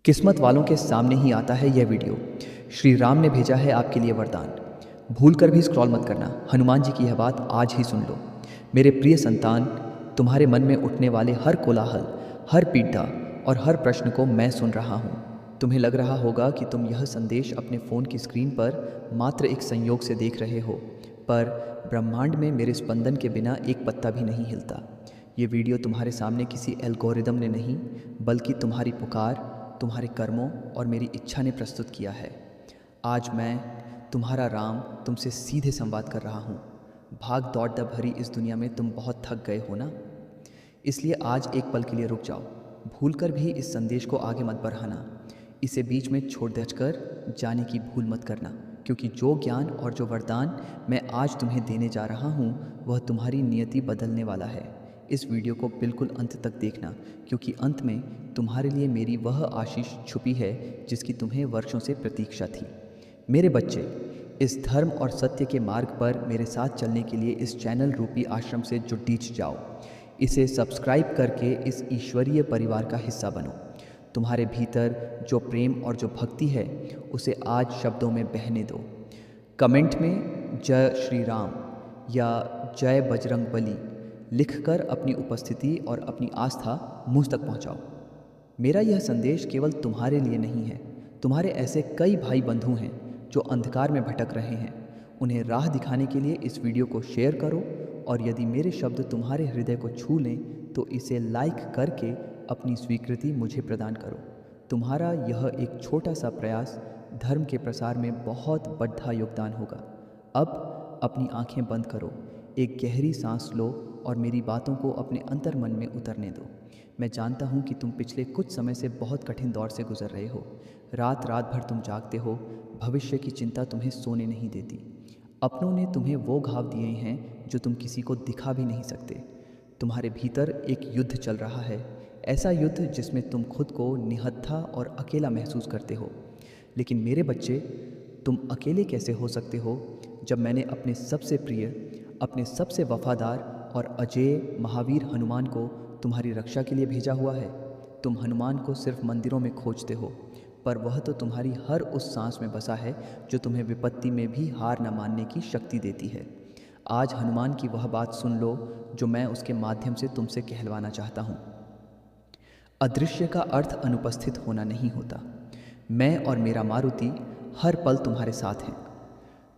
किस्मत वालों के सामने ही आता है यह वीडियो। श्री राम ने भेजा है आपके लिए वरदान। भूल कर भी स्क्रॉल मत करना। हनुमान जी की यह बात आज ही सुन लो। मेरे प्रिय संतान, तुम्हारे मन में उठने वाले हर कोलाहल, हर पीड़ा और हर प्रश्न को मैं सुन रहा हूँ। तुम्हें लग रहा होगा कि तुम यह संदेश अपने फ़ोन की स्क्रीन पर मात्र एक संयोग से देख रहे हो, पर ब्रह्मांड में मेरे स्पंदन के बिना एक पत्ता भी नहीं हिलता। ये वीडियो तुम्हारे सामने किसी एल्गोरिदम ने नहीं, बल्कि तुम्हारी पुकार, तुम्हारे कर्मों और मेरी इच्छा ने प्रस्तुत किया है। आज मैं, तुम्हारा राम, तुमसे सीधे संवाद कर रहा हूँ। भाग दौड़ भरी इस दुनिया में तुम बहुत थक गए हो ना, इसलिए आज एक पल के लिए रुक जाओ। भूलकर भी इस संदेश को आगे मत बढ़ाना। इसे बीच में छोड़ कर जाने की भूल मत करना, क्योंकि जो ज्ञान और जो वरदान मैं आज तुम्हें देने जा रहा हूँ वह तुम्हारी नियति बदलने वाला है। इस वीडियो को बिल्कुल अंत तक देखना, क्योंकि अंत में तुम्हारे लिए मेरी वह आशीष छुपी है जिसकी तुम्हें वर्षों से प्रतीक्षा थी। मेरे बच्चे, इस धर्म और सत्य के मार्ग पर मेरे साथ चलने के लिए इस चैनल रूपी आश्रम से जुट जाओ। इसे सब्सक्राइब करके इस ईश्वरीय परिवार का हिस्सा बनो। तुम्हारे भीतर जो प्रेम और जो भक्ति है उसे आज शब्दों में बहने दो। कमेंट में जय श्री राम या जय बजरंग बली लिखकर अपनी उपस्थिति और अपनी आस्था मुझ तक पहुंचाओ। मेरा यह संदेश केवल तुम्हारे लिए नहीं है, तुम्हारे ऐसे कई भाई बंधु हैं जो अंधकार में भटक रहे हैं। उन्हें राह दिखाने के लिए इस वीडियो को शेयर करो, और यदि मेरे शब्द तुम्हारे हृदय को छू लें तो इसे लाइक करके अपनी स्वीकृति मुझे प्रदान करो। तुम्हारा यह एक छोटा सा प्रयास धर्म के प्रसार में बहुत बड़ा योगदान होगा। अब अपनी आंखें बंद करो, एक गहरी सांस लो और मेरी बातों को अपने अंतर मन में उतरने दो। मैं जानता हूँ कि तुम पिछले कुछ समय से बहुत कठिन दौर से गुजर रहे हो। रात रात भर तुम जागते हो, भविष्य की चिंता तुम्हें सोने नहीं देती। अपनों ने तुम्हें वो घाव दिए हैं जो तुम किसी को दिखा भी नहीं सकते। तुम्हारे भीतर एक युद्ध चल रहा है, ऐसा युद्ध जिसमें तुम खुद को निहत्था और अकेला महसूस करते हो। लेकिन मेरे बच्चे, तुम अकेले कैसे हो सकते हो जब मैंने अपने सबसे प्रिय, अपने सबसे वफादार और अजेय महावीर हनुमान को तुम्हारी रक्षा के लिए भेजा हुआ है। तुम हनुमान को सिर्फ मंदिरों में खोजते हो, पर वह तो तुम्हारी हर उस सांस में बसा है जो तुम्हें विपत्ति में भी हार न मानने की शक्ति देती है। आज हनुमान की वह बात सुन लो जो मैं उसके माध्यम से तुमसे कहलवाना चाहता हूँ। अदृश्य का अर्थ अनुपस्थित होना नहीं होता। मैं और मेरा मारुति हर पल तुम्हारे साथ हैं।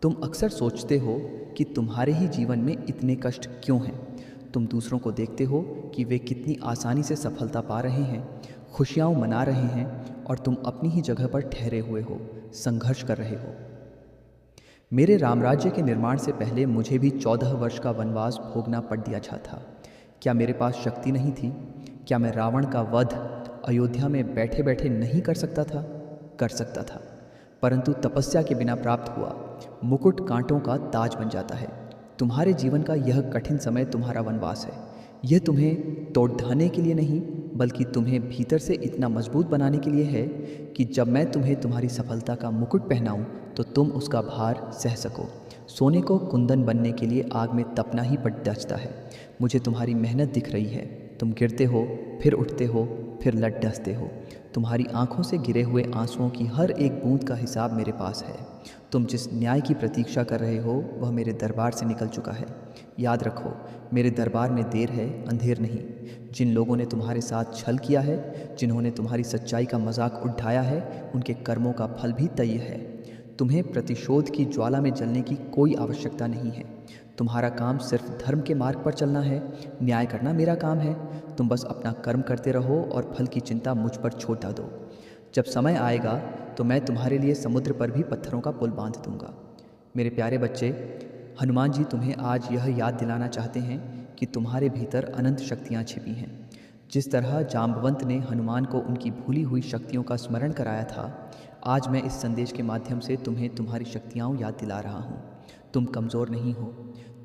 तुम अक्सर सोचते हो कि तुम्हारे ही जीवन में इतने कष्ट क्यों हैं। तुम दूसरों को देखते हो कि वे कितनी आसानी से सफलता पा रहे हैं, खुशियाँ मना रहे हैं, और तुम अपनी ही जगह पर ठहरे हुए हो, संघर्ष कर रहे हो। मेरे रामराज्य के निर्माण से पहले मुझे भी 14 वर्ष का वनवास भोगना पड़ दिया था। क्या मेरे पास शक्ति नहीं थी? क्या मैं रावण का वध अयोध्या में बैठे बैठे नहीं कर सकता था? कर सकता था, परंतु तपस्या के बिना प्राप्त हुआ मुकुट कांटों का ताज बन जाता है। तुम्हारे जीवन का यह कठिन समय तुम्हारा वनवास है। यह तुम्हें तोड़ ढाने के लिए नहीं, बल्कि तुम्हें भीतर से इतना मजबूत बनाने के लिए है कि जब मैं तुम्हें तुम्हारी सफलता का मुकुट पहनाऊं तो तुम उसका भार सह सको। सोने को कुंदन बनने के लिए आग में तपना ही पड़ जाता है। मुझे तुम्हारी मेहनत दिख रही है। तुम गिरते हो, फिर उठते हो, फिर लट डसते हो। तुम्हारी आंखों से गिरे हुए आंसुओं की हर एक बूंद का हिसाब मेरे पास है। तुम जिस न्याय की प्रतीक्षा कर रहे हो वह मेरे दरबार से निकल चुका है। याद रखो, मेरे दरबार में देर है, अंधेर नहीं। जिन लोगों ने तुम्हारे साथ छल किया है, जिन्होंने तुम्हारी सच्चाई का मजाक उठाया है, उनके कर्मों का फल भी तय है। तुम्हें प्रतिशोध की ज्वाला में जलने की कोई आवश्यकता नहीं है। तुम्हारा काम सिर्फ धर्म के मार्ग पर चलना है, न्याय करना मेरा काम है। तुम बस अपना कर्म करते रहो और फल की चिंता मुझ पर छोड़ दो। जब समय आएगा तो मैं तुम्हारे लिए समुद्र पर भी पत्थरों का पुल बांध दूंगा। मेरे प्यारे बच्चे, हनुमान जी तुम्हें आज यह याद दिलाना चाहते हैं कि तुम्हारे भीतर अनंत शक्तियाँ छिपी हैं। जिस तरह जाम्बवंत ने हनुमान को उनकी भूली हुई शक्तियों का स्मरण कराया था, आज मैं इस संदेश के माध्यम से तुम्हें तुम्हारी शक्तियाँ याद दिला रहा हूँ। तुम कमज़ोर नहीं हो।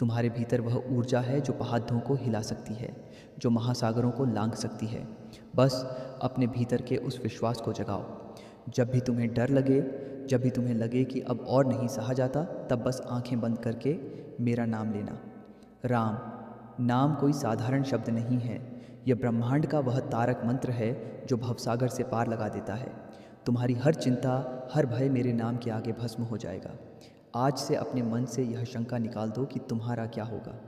तुम्हारे भीतर वह ऊर्जा है जो पहाड़ों को हिला सकती है, जो महासागरों को लांघ सकती है। बस अपने भीतर के उस विश्वास को जगाओ। जब भी तुम्हें डर लगे, जब भी तुम्हें लगे कि अब और नहीं सहा जाता, तब बस आंखें बंद करके मेरा नाम लेना। राम नाम कोई साधारण शब्द नहीं है। यह ब्रह्मांड का वह तारक मंत्र है जो भवसागर से पार लगा देता है। तुम्हारी हर चिंता, हर भय मेरे नाम के आगे भस्म हो जाएगा। आज से अपने मन से यह शंका निकाल दो कि तुम्हारा क्या होगा।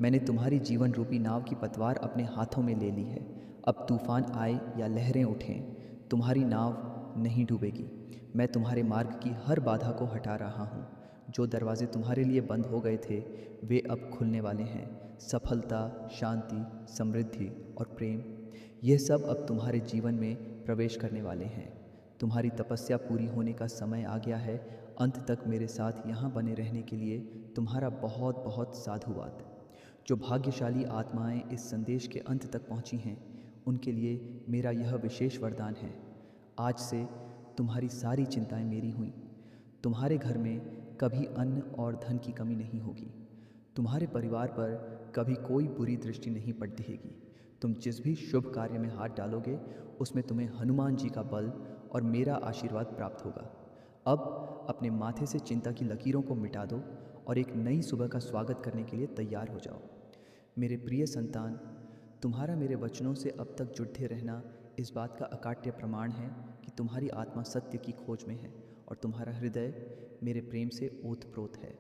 मैंने तुम्हारी जीवन रूपी नाव की पतवार अपने हाथों में ले ली है। अब तूफान आए या लहरें उठें, तुम्हारी नाव नहीं डूबेगी। मैं तुम्हारे मार्ग की हर बाधा को हटा रहा हूँ। जो दरवाजे तुम्हारे लिए बंद हो गए थे वे अब खुलने वाले हैं। सफलता, शांति, समृद्धि और प्रेम, यह सब अब तुम्हारे जीवन में प्रवेश करने वाले हैं। तुम्हारी तपस्या पूरी होने का समय आ गया है। अंत तक मेरे साथ यहाँ बने रहने के लिए तुम्हारा बहुत बहुत साधुवाद। जो भाग्यशाली आत्माएं इस संदेश के अंत तक पहुँची हैं, उनके लिए मेरा यह विशेष वरदान है। आज से तुम्हारी सारी चिंताएं मेरी हुईं। तुम्हारे घर में कभी अन्न और धन की कमी नहीं होगी। तुम्हारे परिवार पर कभी कोई बुरी दृष्टि नहीं पड़ेगी। तुम जिस भी शुभ कार्य में हाथ डालोगे उसमें तुम्हें हनुमान जी का बल और मेरा आशीर्वाद प्राप्त होगा। अब अपने माथे से चिंता की लकीरों को मिटा दो और एक नई सुबह का स्वागत करने के लिए तैयार हो जाओ। मेरे प्रिय संतान, तुम्हारा मेरे वचनों से अब तक जुड़ते रहना इस बात का अकाट्य प्रमाण है कि तुम्हारी आत्मा सत्य की खोज में है और तुम्हारा हृदय मेरे प्रेम से ओतप्रोत है।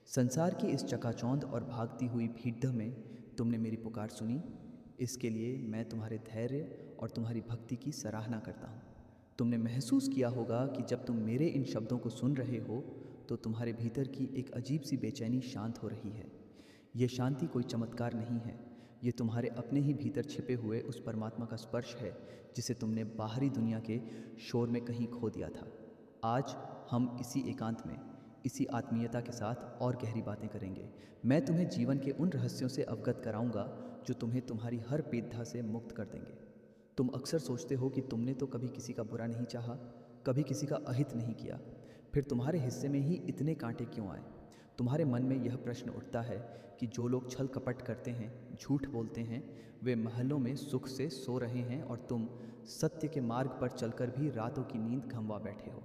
संसार की इस चकाचौंध और भागती हुई भीड़ में तुमने मेरी पुकार सुनी। इसके लिए मैं तुम्हारे धैर्य और तुम्हारी भक्ति की सराहना करता हूँ। तुमने महसूस किया होगा कि जब तुम मेरे इन शब्दों को सुन रहे हो तो तुम्हारे भीतर की एक अजीब सी बेचैनी शांत हो रही है। ये शांति कोई चमत्कार नहीं है, ये तुम्हारे अपने ही भीतर छिपे हुए उस परमात्मा का स्पर्श है जिसे तुमने बाहरी दुनिया के शोर में कहीं खो दिया था। आज हम इसी एकांत में, इसी आत्मीयता के साथ और गहरी बातें करेंगे। मैं तुम्हें जीवन के उन रहस्यों से अवगत कराऊंगा जो तुम्हें तुम्हारी हर पेद्धा से मुक्त कर देंगे। तुम अक्सर सोचते हो कि तुमने तो कभी किसी का बुरा नहीं चाहा, कभी किसी का अहित नहीं किया, फिर तुम्हारे हिस्से में ही इतने कांटे क्यों आए। तुम्हारे मन में यह प्रश्न उठता है कि जो लोग छल कपट करते हैं, झूठ बोलते हैं, वे महलों में सुख से सो रहे हैं और तुम सत्य के मार्ग पर चलकर भी रातों की नींद गंवा बैठे हो।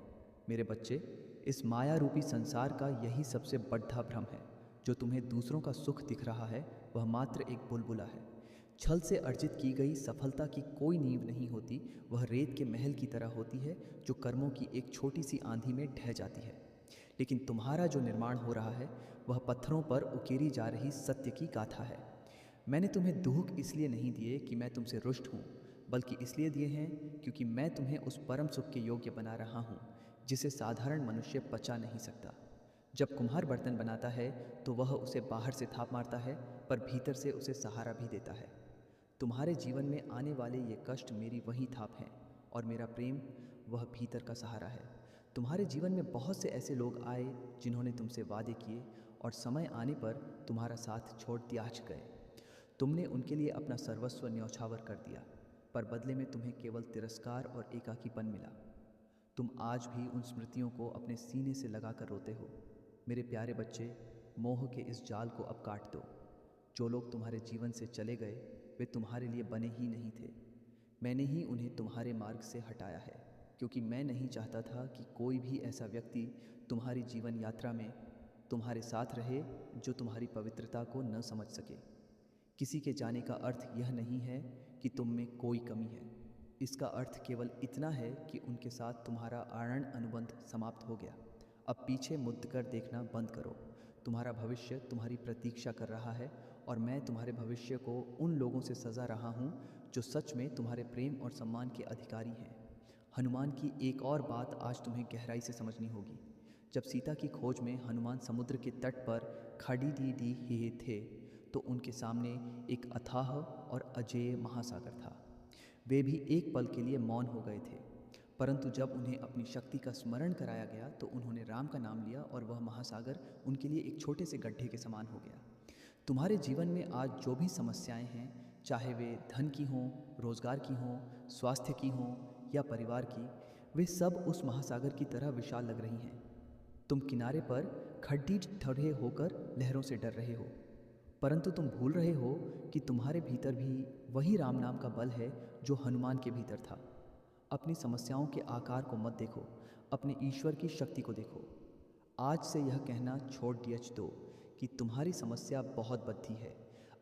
मेरे बच्चे, इस माया रूपी संसार का यही सबसे बड़ा भ्रम है। जो तुम्हें दूसरों का सुख दिख रहा है वह मात्र एक बुलबुला है। छल से अर्जित की गई सफलता की कोई नींव नहीं होती। वह रेत के महल की तरह होती है जो कर्मों की एक छोटी सी आंधी में ढह जाती है। लेकिन तुम्हारा जो निर्माण हो रहा है वह पत्थरों पर उकेरी जा रही सत्य की गाथा है। मैंने तुम्हें दुख इसलिए नहीं दिए कि मैं तुमसे रुष्ट हूँ, बल्कि इसलिए दिए हैं क्योंकि मैं तुम्हें उस परम सुख के योग्य बना रहा हूँ जिसे साधारण मनुष्य पचा नहीं सकता। जब कुम्हार बर्तन बनाता है तो वह उसे बाहर से थाप मारता है, पर भीतर से उसे सहारा भी देता है। तुम्हारे जीवन में आने वाले ये कष्ट मेरी वही थाप हैं और मेरा प्रेम वह भीतर का सहारा है। तुम्हारे जीवन में बहुत से ऐसे लोग आए जिन्होंने तुमसे वादे किए और समय आने पर तुम्हारा साथ छोड़ त्याज गए। तुमने उनके लिए अपना सर्वस्व न्यौछावर कर दिया, पर बदले में तुम्हें केवल तिरस्कार और एकाकीपन मिला। तुम आज भी उन स्मृतियों को अपने सीने से लगाकर रोते हो। मेरे प्यारे बच्चे, मोह के इस जाल को अब काट दो। जो लोग तुम्हारे जीवन से चले गए वे तुम्हारे लिए बने ही नहीं थे। मैंने ही उन्हें तुम्हारे मार्ग से हटाया है, क्योंकि मैं नहीं चाहता था कि कोई भी ऐसा व्यक्ति तुम्हारी जीवन यात्रा में तुम्हारे साथ रहे जो तुम्हारी पवित्रता को न समझ सके। किसी के जाने का अर्थ यह नहीं है कि तुम में कोई कमी है। इसका अर्थ केवल इतना है कि उनके साथ तुम्हारा आनन अनुबंध समाप्त हो गया। अब पीछे मुड़ कर देखना बंद करो। तुम्हारा भविष्य तुम्हारी प्रतीक्षा कर रहा है और मैं तुम्हारे भविष्य को उन लोगों से सजा रहा हूँ जो सच में तुम्हारे प्रेम और सम्मान के अधिकारी हैं। हनुमान की एक और बात आज तुम्हें गहराई से समझनी होगी। जब सीता की खोज में हनुमान समुद्र के तट पर खड़ी दी थे तो उनके सामने एक अथाह और अजेय महासागर था। वे भी एक पल के लिए मौन हो गए थे, परंतु जब उन्हें अपनी शक्ति का स्मरण कराया गया तो उन्होंने राम का नाम लिया और वह महासागर उनके लिए एक छोटे से गड्ढे के समान हो गया। तुम्हारे जीवन में आज जो भी समस्याएं हैं, चाहे वे धन की हों, रोजगार की हों, स्वास्थ्य की हों या परिवार की, वे सब उस महासागर की तरह विशाल लग रही हैं। तुम किनारे पर खड्डी ठहरे होकर लहरों से डर रहे हो, परंतु तुम भूल रहे हो कि तुम्हारे भीतर भी वही राम नाम का बल है जो हनुमान के भीतर था। अपनी समस्याओं के आकार को मत देखो, अपने ईश्वर की शक्ति को देखो। आज से यह कहना छोड़ दिया दो कि तुम्हारी समस्या बहुत बद्धी है।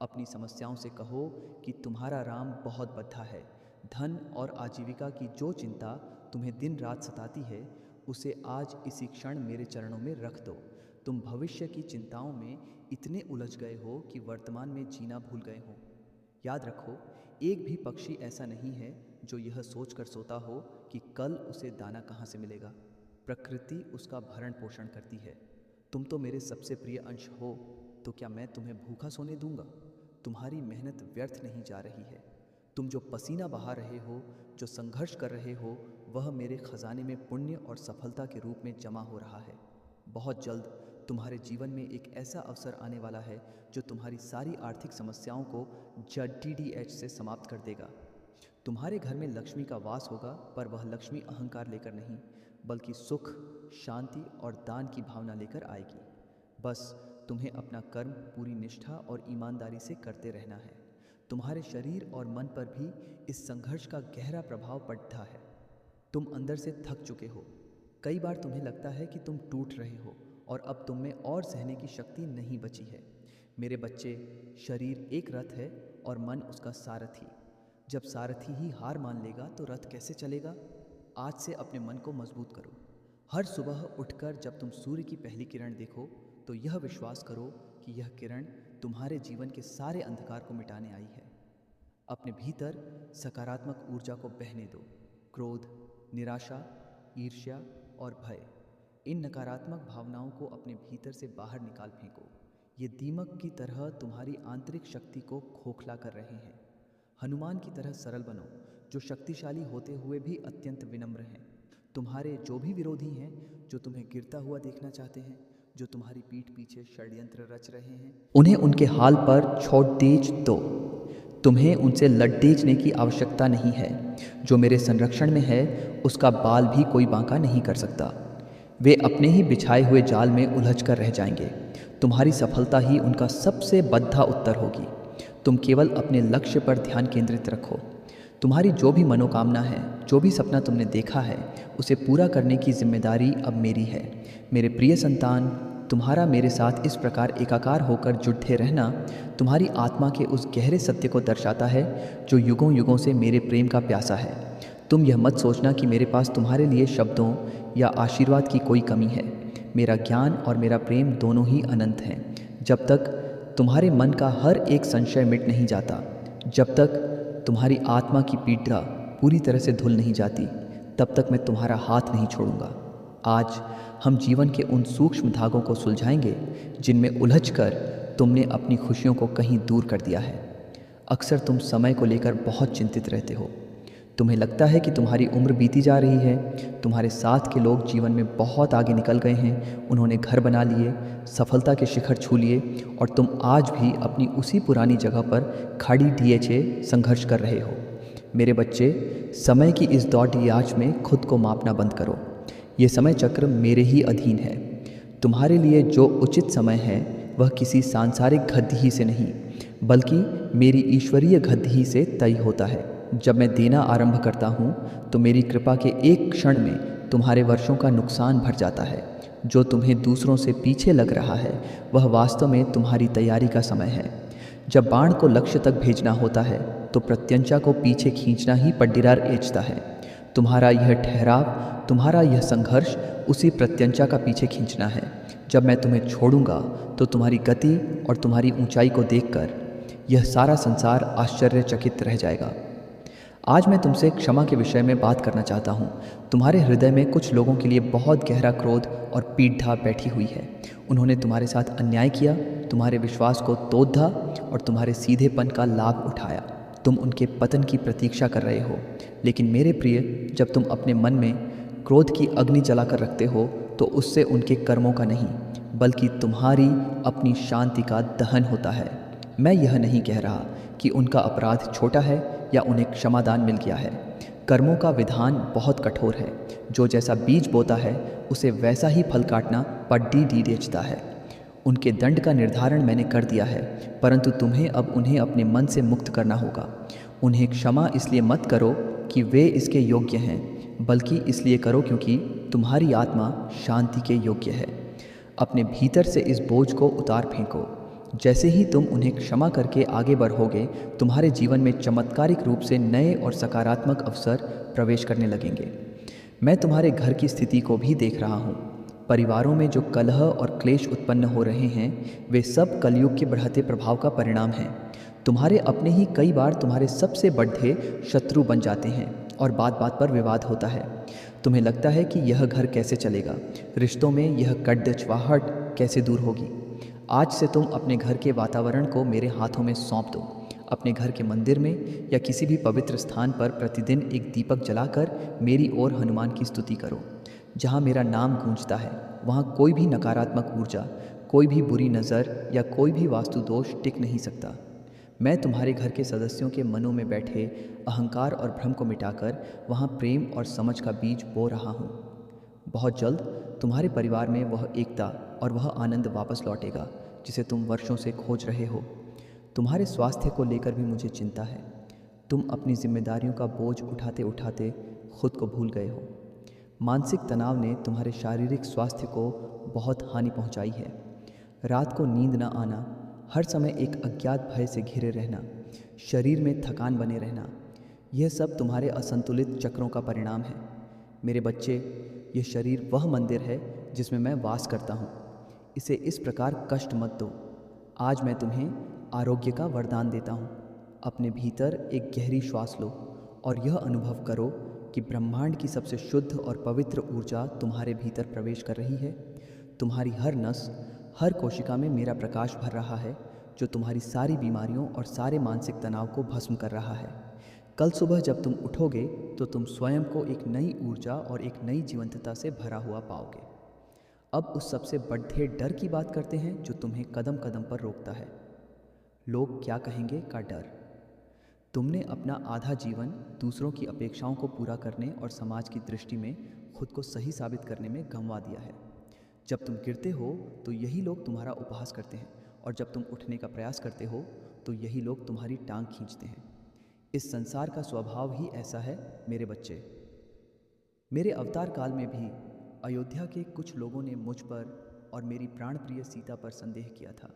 अपनी समस्याओं से कहो कि तुम्हारा राम बहुत बद्धा है। धन और आजीविका की जो चिंता तुम्हें दिन रात सताती है, उसे आज इसी क्षण मेरे चरणों में रख दो। तुम भविष्य की चिंताओं में इतने उलझ गए हो कि वर्तमान में जीना भूल गए हो। याद रखो, एक भी पक्षी ऐसा नहीं है जो यह सोचकर सोता हो कि कल उसे दाना कहाँ से मिलेगा। प्रकृति उसका भरण पोषण करती है। तुम तो मेरे सबसे प्रिय अंश हो, तो क्या मैं तुम्हें भूखा सोने दूंगा? तुम्हारी मेहनत व्यर्थ नहीं जा रही है। तुम जो पसीना बहा रहे हो, जो संघर्ष कर रहे हो, वह मेरे खजाने में पुण्य और सफलता के रूप में जमा हो रहा है। बहुत जल्द तुम्हारे जीवन में एक ऐसा अवसर आने वाला है जो तुम्हारी सारी आर्थिक समस्याओं को DDH से समाप्त कर देगा। तुम्हारे घर में लक्ष्मी का वास होगा, पर वह लक्ष्मी अहंकार लेकर नहीं, बल्कि सुख, शांति और दान की भावना लेकर आएगी। बस तुम्हें अपना कर्म पूरी निष्ठा और ईमानदारी से करते रहना है। तुम्हारे शरीर और मन पर भी इस संघर्ष का गहरा प्रभाव पड़ता है। तुम अंदर से थक चुके हो। कई बार तुम्हें लगता है कि तुम टूट रहे हो और अब तुम में और सहने की शक्ति नहीं बची है। मेरे बच्चे, शरीर एक रथ है और मन उसका सारथी। जब सारथी ही हार मान लेगा तो रथ कैसे चलेगा? आज से अपने मन को मजबूत करो। हर सुबह उठकर जब तुम सूर्य की पहली किरण देखो, तो यह विश्वास करो कि यह किरण तुम्हारे जीवन के सारे अंधकार को मिटाने आई है। अपने भीतर सकारात्मक ऊर्जा को बहने दो। क्रोध, निराशा, ईर्ष्या और भय, इन नकारात्मक भावनाओं को अपने भीतर से बाहर निकाल फेंको। ये दीमक की तरह तुम्हारी आंतरिक शक्ति को खोखला कर रहे हैं। हनुमान की तरह सरल बनो, जो शक्तिशाली होते हुए भी अत्यंत विनम्र हैं। तुम्हारे जो भी विरोधी हैं, जो तुम्हें गिरता हुआ देखना चाहते हैं, जो तुम्हारी पीठ पीछे षड्यंत्र रच रहे हैं, उन्हें उनके हाल पर छोड़ दीज दो। तुम्हें उनसे लड़ने की आवश्यकता नहीं है। जो मेरे संरक्षण में है, उसका बाल भी कोई बांका नहीं कर सकता। वे अपने ही बिछाए हुए जाल में उलझ कर रह जाएंगे। तुम्हारी सफलता ही उनका सबसे बद्धा उत्तर होगी। तुम केवल अपने लक्ष्य पर ध्यान केंद्रित रखो। तुम्हारी जो भी मनोकामना है, जो भी सपना तुमने देखा है, उसे पूरा करने की जिम्मेदारी अब मेरी है। मेरे प्रिय संतान, तुम्हारा मेरे साथ इस प्रकार एकाकार होकर जुटे रहना तुम्हारी आत्मा के उस गहरे सत्य को दर्शाता है जो युगों युगों से मेरे प्रेम का प्यासा है। तुम यह मत सोचना कि मेरे पास तुम्हारे लिए शब्दों या आशीर्वाद की कोई कमी है। मेरा ज्ञान और मेरा प्रेम दोनों ही अनंत हैं। जब तक तुम्हारे मन का हर एक संशय मिट नहीं जाता, जब तक तुम्हारी आत्मा की पीड़ा पूरी तरह से धुल नहीं जाती, तब तक मैं तुम्हारा हाथ नहीं छोड़ूंगा। आज हम जीवन के उन सूक्ष्म धागों को सुलझाएंगे जिनमें उलझकर तुमने अपनी खुशियों को कहीं दूर कर दिया है। अक्सर तुम समय को लेकर बहुत चिंतित रहते हो। तुम्हें लगता है कि तुम्हारी उम्र बीती जा रही है। तुम्हारे साथ के लोग जीवन में बहुत आगे निकल गए हैं। उन्होंने घर बना लिए, सफलता के शिखर छू लिए, और तुम आज भी अपनी उसी पुरानी जगह पर खड़ी DHA संघर्ष कर रहे हो। मेरे बच्चे, समय की इस दौड़-याच में खुद को मापना बंद करो। ये समय चक्र मेरे ही अधीन है। तुम्हारे लिए जो उचित समय है वह किसी सांसारिक गद्दी ही से नहीं, बल्कि मेरी ईश्वरीय गद्दी ही से तय होता है। जब मैं देना आरंभ करता हूँ तो मेरी कृपा के एक क्षण में तुम्हारे वर्षों का नुकसान भर जाता है। जो तुम्हें दूसरों से पीछे लग रहा है, वह वास्तव में तुम्हारी तैयारी का समय है। जब बाण को लक्ष्य तक भेजना होता है तो प्रत्यंचा को पीछे खींचना ही पड्डीदार एंचता है। तुम्हारा यह ठहराव, तुम्हारा यह संघर्ष उसी प्रत्यंचा का पीछे खींचना है। जब मैं तुम्हें छोड़ूंगा तो तुम्हारी गति और तुम्हारी ऊंचाई को देखकर यह सारा संसार आश्चर्यचकित रह जाएगा। आज मैं तुमसे क्षमा के विषय में बात करना चाहता हूँ। तुम्हारे हृदय में कुछ लोगों के लिए बहुत गहरा क्रोध और पीड़ा बैठी हुई है। उन्होंने तुम्हारे साथ अन्याय किया, तुम्हारे विश्वास को तोड़ा और तुम्हारे सीधेपन का लाभ उठाया। तुम उनके पतन की प्रतीक्षा कर रहे हो। लेकिन मेरे प्रिय, जब तुम अपने मन में क्रोध की अग्नि जलाकर रखते हो तो उससे उनके कर्मों का नहीं, बल्कि तुम्हारी अपनी शांति का दहन होता है। मैं यह नहीं कह रहा कि उनका अपराध छोटा है या उन्हें क्षमादान मिल गया है। कर्मों का विधान बहुत कठोर है। जो जैसा बीज बोता है उसे वैसा ही फल काटना पड्डी देता है। उनके दंड का निर्धारण मैंने कर दिया है, परंतु तुम्हें अब उन्हें अपने मन से मुक्त करना होगा। उन्हें क्षमा इसलिए मत करो कि वे इसके योग्य हैं, बल्कि इसलिए करो क्योंकि तुम्हारी आत्मा शांति के योग्य है। अपने भीतर से इस बोझ को उतार फेंको। जैसे ही तुम उन्हें क्षमा करके आगे बढ़ोगे, तुम्हारे जीवन में चमत्कारिक रूप से नए और सकारात्मक अवसर प्रवेश करने लगेंगे। मैं तुम्हारे घर की स्थिति को भी देख रहा हूँ। परिवारों में जो कलह और क्लेश उत्पन्न हो रहे हैं, वे सब कलयुग के बढ़ते प्रभाव का परिणाम हैं। तुम्हारे अपने ही कई बार तुम्हारे सबसे बड़े शत्रु बन जाते हैं और बात बात पर विवाद होता है। तुम्हें लगता है कि यह घर कैसे चलेगा, रिश्तों में यह कड़वाहट कैसे दूर होगी। आज से तुम अपने घर के वातावरण को मेरे हाथों में सौंप दो। अपने घर के मंदिर में या किसी भी पवित्र स्थान पर प्रतिदिन एक दीपक जलाकर मेरी और हनुमान की स्तुति करो। जहाँ मेरा नाम गूंजता है, वहाँ कोई भी नकारात्मक ऊर्जा, कोई भी बुरी नज़र या कोई भी वास्तु दोष टिक नहीं सकता। मैं तुम्हारे घर के सदस्यों के मनों में बैठे अहंकार और भ्रम को मिटाकर वहाँ प्रेम और समझ का बीज बो रहा हूँ। बहुत जल्द तुम्हारे परिवार में वह एकता और वह आनंद वापस लौटेगा जिसे तुम वर्षों से खोज रहे हो। तुम्हारे स्वास्थ्य को लेकर भी मुझे चिंता है। तुम अपनी जिम्मेदारियों का बोझ उठाते उठाते खुद को भूल गए हो। मानसिक तनाव ने तुम्हारे शारीरिक स्वास्थ्य को बहुत हानि पहुंचाई है। रात को नींद न आना, हर समय एक अज्ञात भय से घिरे रहना, शरीर में थकान बने रहना, यह सब तुम्हारे असंतुलित चक्रों का परिणाम है। मेरे बच्चे, ये शरीर वह मंदिर है जिसमें मैं वास करता हूँ। इसे इस प्रकार कष्ट मत दो। आज मैं तुम्हें आरोग्य का वरदान देता हूँ। अपने भीतर एक गहरी श्वास लो और यह अनुभव करो कि ब्रह्मांड की सबसे शुद्ध और पवित्र ऊर्जा तुम्हारे भीतर प्रवेश कर रही है। तुम्हारी हर नस, हर कोशिका में मेरा प्रकाश भर रहा है, जो तुम्हारी सारी बीमारियों और सारे मानसिक तनाव को भस्म कर रहा है। कल सुबह जब तुम उठोगे तो तुम स्वयं को एक नई ऊर्जा और एक नई जीवंतता से भरा हुआ पाओगे। अब उस सबसे बड़े डर की बात करते हैं जो तुम्हें कदम कदम पर रोकता है। लोग क्या कहेंगे का डर। तुमने अपना आधा जीवन दूसरों की अपेक्षाओं को पूरा करने और समाज की दृष्टि में खुद को सही साबित करने में गंवा दिया है। जब तुम गिरते हो तो यही लोग तुम्हारा उपहास करते हैं, और जब तुम उठने का प्रयास करते हो तो यही लोग तुम्हारी टांग खींचते हैं। इस संसार का स्वभाव ही ऐसा है मेरे बच्चे। मेरे अवतार काल में भी अयोध्या के कुछ लोगों ने मुझ पर और मेरी प्राण प्रिय सीता पर संदेह किया था।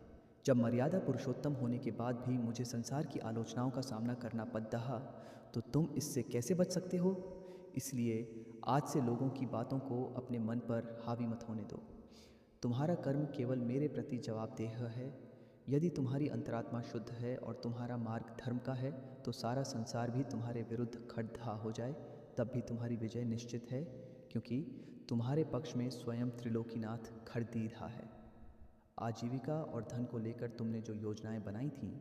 जब मर्यादा पुरुषोत्तम होने के बाद भी मुझे संसार की आलोचनाओं का सामना करना पड़ रहा, तो तुम इससे कैसे बच सकते हो? इसलिए आज से लोगों की बातों को अपने मन पर हावी मत होने दो। तुम्हारा कर्म केवल मेरे प्रति जवाबदेह है। यदि तुम्हारी अंतरात्मा शुद्ध है और तुम्हारा मार्ग धर्म का है, तो सारा संसार भी तुम्हारे विरुद्ध खड़ा हो जाए, तब भी तुम्हारी विजय निश्चित है, क्योंकि तुम्हारे पक्ष में स्वयं त्रिलोकीनाथ खड़ी रहा है। आजीविका और धन को लेकर तुमने जो योजनाएं बनाई थीं,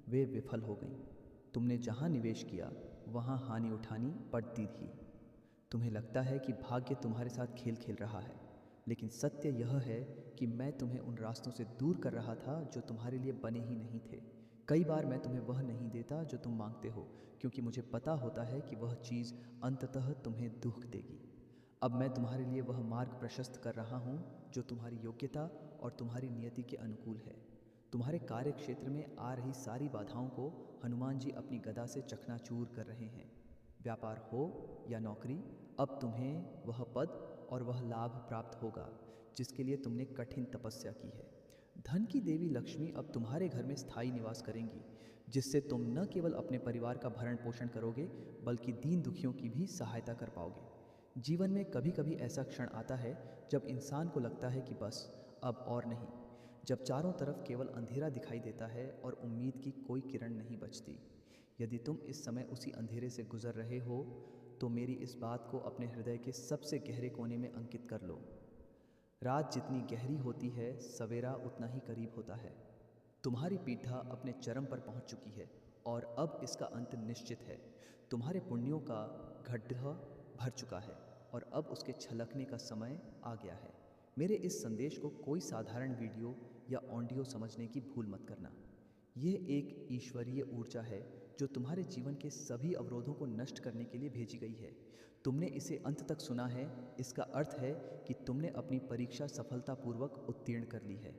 वे विफल हो गईं। तुमने जहां निवेश किया, वहां हानि उठानी पड़ती थी। तुम्हें लगता है कि भाग्य तुम्हारे साथ खेल खेल रहा है, लेकिन सत्य यह है कि मैं तुम्हें उन रास्तों से दूर कर रहा था जो तुम्हारे लिए बने ही नहीं थे। कई बार मैं तुम्हें वह नहीं देता जो तुम मांगते हो, क्योंकि मुझे पता होता है कि वह चीज़ अंततः तुम्हें दुख देगी। अब मैं तुम्हारे लिए वह मार्ग प्रशस्त कर रहा हूँ जो तुम्हारी योग्यता और तुम्हारी नियति के अनुकूल है। तुम्हारे कार्य क्षेत्र में आ रही सारी बाधाओं को हनुमान जी अपनी गदा से चकनाचूर कर रहे हैं। व्यापार हो या नौकरी, अब तुम्हें वह पद और वह लाभ प्राप्त होगा जिसके लिए तुमने कठिन तपस्या की है। धन की देवी लक्ष्मी अब तुम्हारे घर में स्थायी निवास करेंगी, जिससे तुम न केवल अपने परिवार का भरण पोषण करोगे, बल्कि दीन दुखियों की भी सहायता कर पाओगे। जीवन में कभी कभी ऐसा क्षण आता है जब इंसान को लगता है कि बस अब और नहीं, जब चारों तरफ केवल अंधेरा दिखाई देता है और उम्मीद की कोई किरण नहीं बचती। यदि तुम इस समय उसी अंधेरे से गुजर रहे हो, तो मेरी इस बात को अपने हृदय के सबसे गहरे कोने में अंकित कर लो। रात जितनी गहरी होती है, सवेरा उतना ही करीब होता है। तुम्हारी पीड़ा अपने चरम पर पहुंच चुकी है और अब इसका अंत निश्चित है। तुम्हारे पुण्यों का गड्ढा भर चुका है और अब उसके छलकने का समय आ गया है। मेरे इस संदेश को कोई साधारण वीडियो या ऑडियो समझने की भूल मत करना। यह एक ईश्वरीय ऊर्जा है जो तुम्हारे जीवन के सभी अवरोधों को नष्ट करने के लिए भेजी गई है। तुमने इसे अंत तक सुना है, इसका अर्थ है कि तुमने अपनी परीक्षा सफलतापूर्वक उत्तीर्ण कर ली है।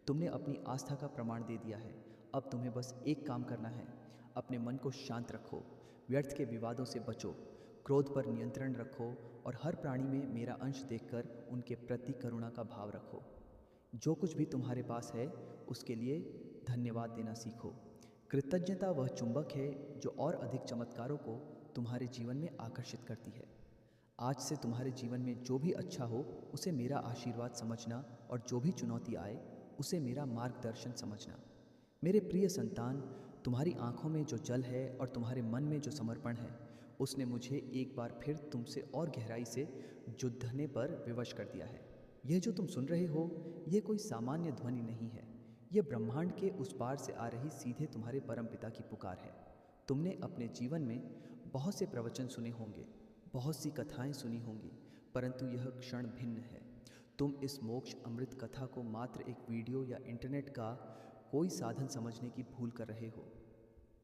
तुमने अपनी आस्था का प्रमाण दे दिया है। अब तुम्हें बस एक काम करना है, अपने मन को शांत रखो, व्यर्थ के विवादों से बचो, क्रोध पर नियंत्रण रखो और हर प्राणी में मेरा अंश देखकर उनके प्रति करुणा का भाव रखो। जो कुछ भी तुम्हारे पास है, उसके लिए धन्यवाद देना सीखो। कृतज्ञता वह चुंबक है जो और अधिक चमत्कारों को तुम्हारे जीवन में आकर्षित करती है। आज से तुम्हारे जीवन में जो भी अच्छा हो उसे मेरा आशीर्वाद समझना और जो भी चुनौती आए उसे मेरा मार्गदर्शन समझना। मेरे प्रिय संतान, तुम्हारी आंखों में जो जल है और तुम्हारे मन में जो समर्पण है उसने मुझे एक बार फिर तुमसे और गहराई से जुड़ने पर विवश कर दिया है। यह जो तुम सुन रहे हो यह कोई सामान्य ध्वनि नहीं है। यह ब्रह्मांड के उस पार से आ रही सीधे तुम्हारे परमपिता की पुकार है। तुमने अपने जीवन में बहुत से प्रवचन सुने होंगे, बहुत सी कथाएं सुनी होंगी, परंतु यह क्षण भिन्न है। तुम इस मोक्ष अमृत कथा को मात्र एक वीडियो या इंटरनेट का कोई साधन समझने की भूल कर रहे हो।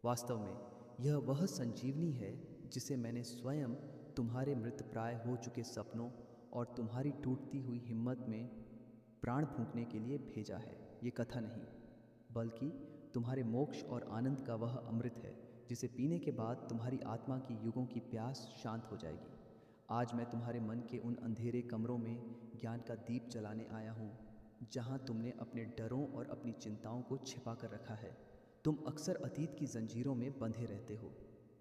वास्तव में यह वह संजीवनी है जिसे मैंने स्वयं तुम्हारे मृतप्राय हो चुके सपनों और तुम्हारी टूटती हुई हिम्मत में प्राण फूंकने के लिए भेजा है। ये कथा नहीं, बल्कि तुम्हारे मोक्ष और आनंद का वह अमृत है जिसे पीने के बाद तुम्हारी आत्मा की युगों की प्यास शांत हो जाएगी। आज मैं तुम्हारे मन के उन अंधेरे कमरों में ज्ञान का दीप जलाने आया हूँ, जहाँ तुमने अपने डरों और अपनी चिंताओं को छिपा कर रखा है। तुम अक्सर अतीत की जंजीरों में बंधे रहते हो।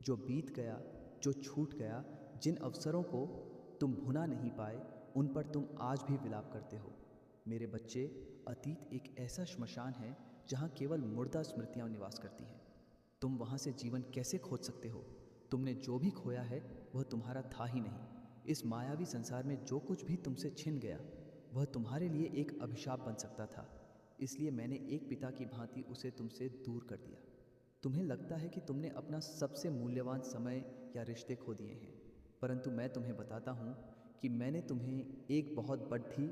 जो बीत गया, जो छूट गया, जिन अवसरों को तुम भुना नहीं पाए, उन पर तुम आज भी विलाप करते हो। मेरे बच्चे, अतीत एक ऐसा श्मशान है जहाँ केवल मुर्दा स्मृतियाँ निवास करती हैं। तुम वहाँ से जीवन कैसे खोज सकते हो? तुमने जो भी खोया है वह तुम्हारा था ही नहीं। इस मायावी संसार में जो कुछ भी तुमसे छिन गया वह तुम्हारे लिए एक अभिशाप बन सकता था। इसलिए मैंने एक पिता की भांति उसे तुमसे दूर कर दिया। तुम्हें लगता है कि तुमने अपना सबसे मूल्यवान समय या रिश्ते खो दिए हैं, परंतु मैं तुम्हें बताता हूँ कि मैंने तुम्हें एक बहुत बड़ी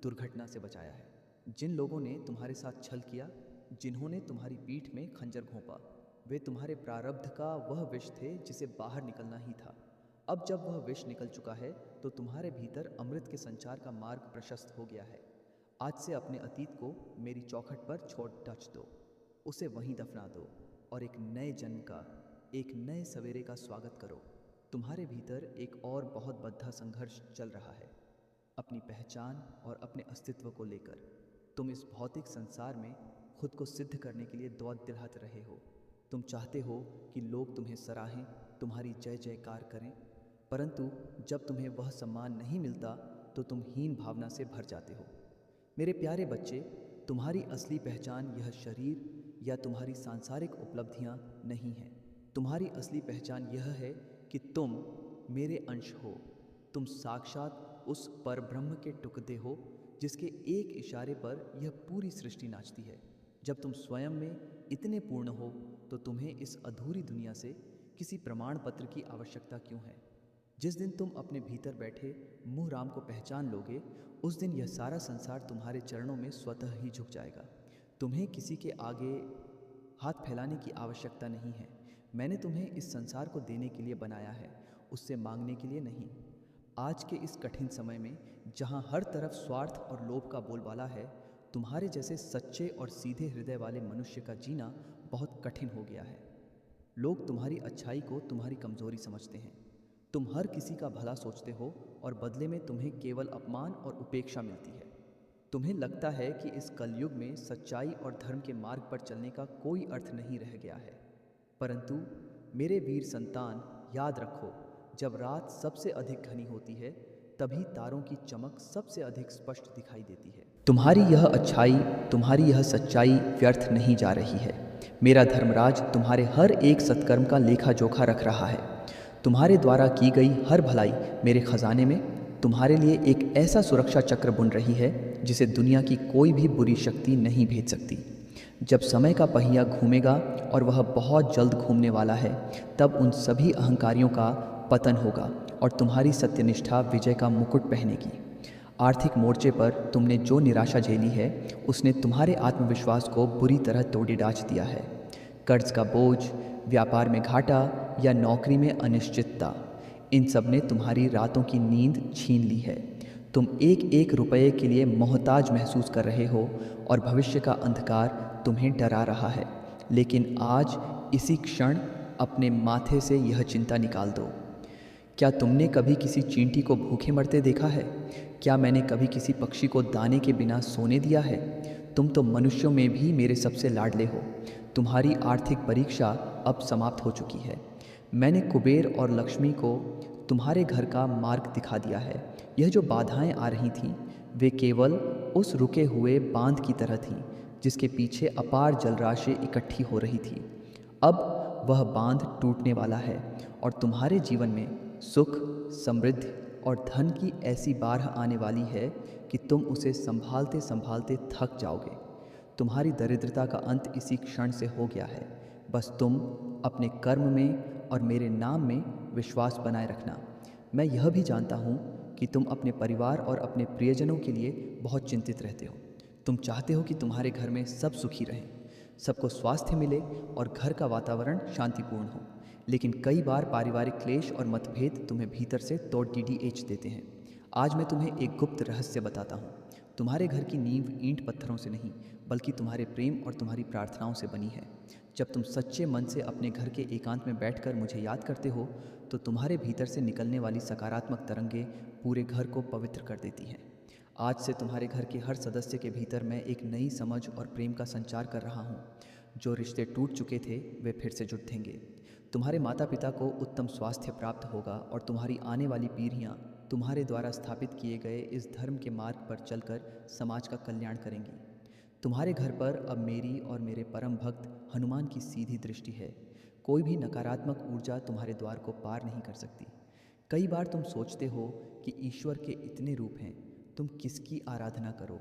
दुर्घटना से बचाया है। जिन लोगों ने तुम्हारे साथ छल किया, जिन्होंने तुम्हारी पीठ में खंजर घोंपा, वे तुम्हारे प्रारब्ध का वह विष थे जिसे बाहर निकलना ही था। अब जब वह विष निकल चुका है तो तुम्हारे भीतर अमृत के संचार का मार्ग प्रशस्त हो गया है। आज से अपने अतीत को मेरी चौखट पर छोड़ टच दो, उसे वहीं दफना दो और एक नए जन्म का, एक नए सवेरे का स्वागत करो। तुम्हारे भीतर एक और बहुत बद्धा संघर्ष चल रहा है, अपनी पहचान और अपने अस्तित्व को लेकर। तुम इस भौतिक संसार में खुद को सिद्ध करने के लिए दौड़ दिलाते रहे हो। तुम चाहते हो कि लोग तुम्हें सराहें, तुम्हारी जय जयकार करें, परंतु जब तुम्हें वह सम्मान नहीं मिलता तो तुम हीन भावना से भर जाते हो। मेरे प्यारे बच्चे, तुम्हारी असली पहचान यह शरीर या तुम्हारी सांसारिक उपलब्धियां नहीं हैं। तुम्हारी असली पहचान यह है कि तुम मेरे अंश हो। तुम साक्षात उस परब्रह्म के टुकड़े हो जिसके एक इशारे पर यह पूरी सृष्टि नाचती है। जब तुम स्वयं में इतने पूर्ण हो तो तुम्हें इस अधूरी दुनिया से किसी प्रमाण पत्र की आवश्यकता क्यों है? जिस दिन तुम अपने भीतर बैठे मुँह राम को पहचान लोगे, उस दिन यह सारा संसार तुम्हारे चरणों में स्वतः ही झुक जाएगा। तुम्हें किसी के आगे हाथ फैलाने की आवश्यकता नहीं है। मैंने तुम्हें इस संसार को देने के लिए बनाया है, उससे मांगने के लिए नहीं। आज के इस कठिन समय में जहाँ हर तरफ स्वार्थ और लोभ का बोलबाला है, तुम्हारे जैसे सच्चे और सीधे हृदय वाले मनुष्य का जीना बहुत कठिन हो गया है। लोग तुम्हारी अच्छाई को तुम्हारी कमजोरी समझते हैं। तुम हर किसी का भला सोचते हो और बदले में तुम्हें केवल अपमान और उपेक्षा मिलती है। तुम्हें लगता है कि इस कलयुग में सच्चाई और धर्म के मार्ग पर चलने का कोई अर्थ नहीं रह गया है, परंतु मेरे वीर संतान, याद रखो, जब रात सबसे अधिक घनी होती है तभी तारों की चमक सबसे अधिक स्पष्ट दिखाई देती है। तुम्हारी यह अच्छाई, तुम्हारी यह सच्चाई व्यर्थ नहीं जा रही है। मेरा धर्मराज तुम्हारे हर एक सत्कर्म का लेखा जोखा रख रहा है। तुम्हारे द्वारा की गई हर भलाई मेरे खजाने में तुम्हारे लिए एक ऐसा सुरक्षा चक्र बुन रही है जिसे दुनिया की कोई भी बुरी शक्ति नहीं भेज सकती। जब समय का पहिया घूमेगा और वह बहुत जल्द घूमने वाला है, तब उन सभी अहंकारियों का पतन होगा और तुम्हारी सत्यनिष्ठा विजय का मुकुट पहनेगी। आर्थिक मोर्चे पर तुमने जो निराशा झेली है उसने तुम्हारे आत्मविश्वास को बुरी तरह तोड़ डाच दिया है। कर्ज का बोझ, व्यापार में घाटा या नौकरी में अनिश्चितता, इन सब ने तुम्हारी रातों की नींद छीन ली है। तुम एक एक रुपये के लिए मोहताज महसूस कर रहे हो और भविष्य का अंधकार तुम्हें डरा रहा है। लेकिन आज इसी क्षण अपने माथे से यह चिंता निकाल दो। क्या तुमने कभी किसी चींटी को भूखे मरते देखा है? क्या मैंने कभी किसी पक्षी को दाने के बिना सोने दिया है? तुम तो मनुष्यों में भी मेरे सबसे लाडले हो। तुम्हारी आर्थिक परीक्षा अब समाप्त हो चुकी है। मैंने कुबेर और लक्ष्मी को तुम्हारे घर का मार्ग दिखा दिया है। यह जो बाधाएं आ रही थीं वे केवल उस रुके हुए बांध की तरह थीं जिसके पीछे अपार जलराशि इकट्ठी हो रही थी। अब वह बांध टूटने वाला है और तुम्हारे जीवन में सुख, समृद्धि और धन की ऐसी बाढ़ आने वाली है कि तुम उसे संभालते संभालते थक जाओगे। तुम्हारी दरिद्रता का अंत इसी क्षण से हो गया है। बस तुम अपने कर्म में और मेरे नाम में विश्वास बनाए रखना। मैं यह भी जानता हूँ कि तुम अपने परिवार और अपने प्रियजनों के लिए बहुत चिंतित रहते हो। तुम चाहते हो कि तुम्हारे घर में सब सुखी रहें, सबको स्वास्थ्य मिले और घर का वातावरण शांतिपूर्ण हो। लेकिन कई बार पारिवारिक क्लेश और मतभेद तुम्हें भीतर से तोड़ DDH देते हैं। आज मैं तुम्हें एक गुप्त रहस्य बताता हूँ। तुम्हारे घर की नींव ईंट पत्थरों से नहीं बल्कि तुम्हारे प्रेम और तुम्हारी प्रार्थनाओं से बनी है। जब तुम सच्चे मन से अपने घर के एकांत में बैठकर मुझे याद करते हो तो तुम्हारे भीतर से निकलने वाली सकारात्मक तरंगें पूरे घर को पवित्र कर देती हैं। आज से तुम्हारे घर के हर सदस्य के भीतर मैं एक नई समझ और प्रेम का संचार कर रहा हूँ। जो रिश्ते टूट चुके थे वे फिर से जुड़ेंगे। तुम्हारे माता पिता को उत्तम स्वास्थ्य प्राप्त होगा और तुम्हारी आने वाली पीढ़ियाँ तुम्हारे द्वारा स्थापित किए गए इस धर्म के मार्ग पर चलकर समाज का कल्याण करेंगी। तुम्हारे घर पर अब मेरी और मेरे परम भक्त हनुमान की सीधी दृष्टि है। कोई भी नकारात्मक ऊर्जा तुम्हारे द्वार को पार नहीं कर सकती। कई बार तुम सोचते हो कि ईश्वर के इतने रूप हैं, तुम किसकी आराधना करो।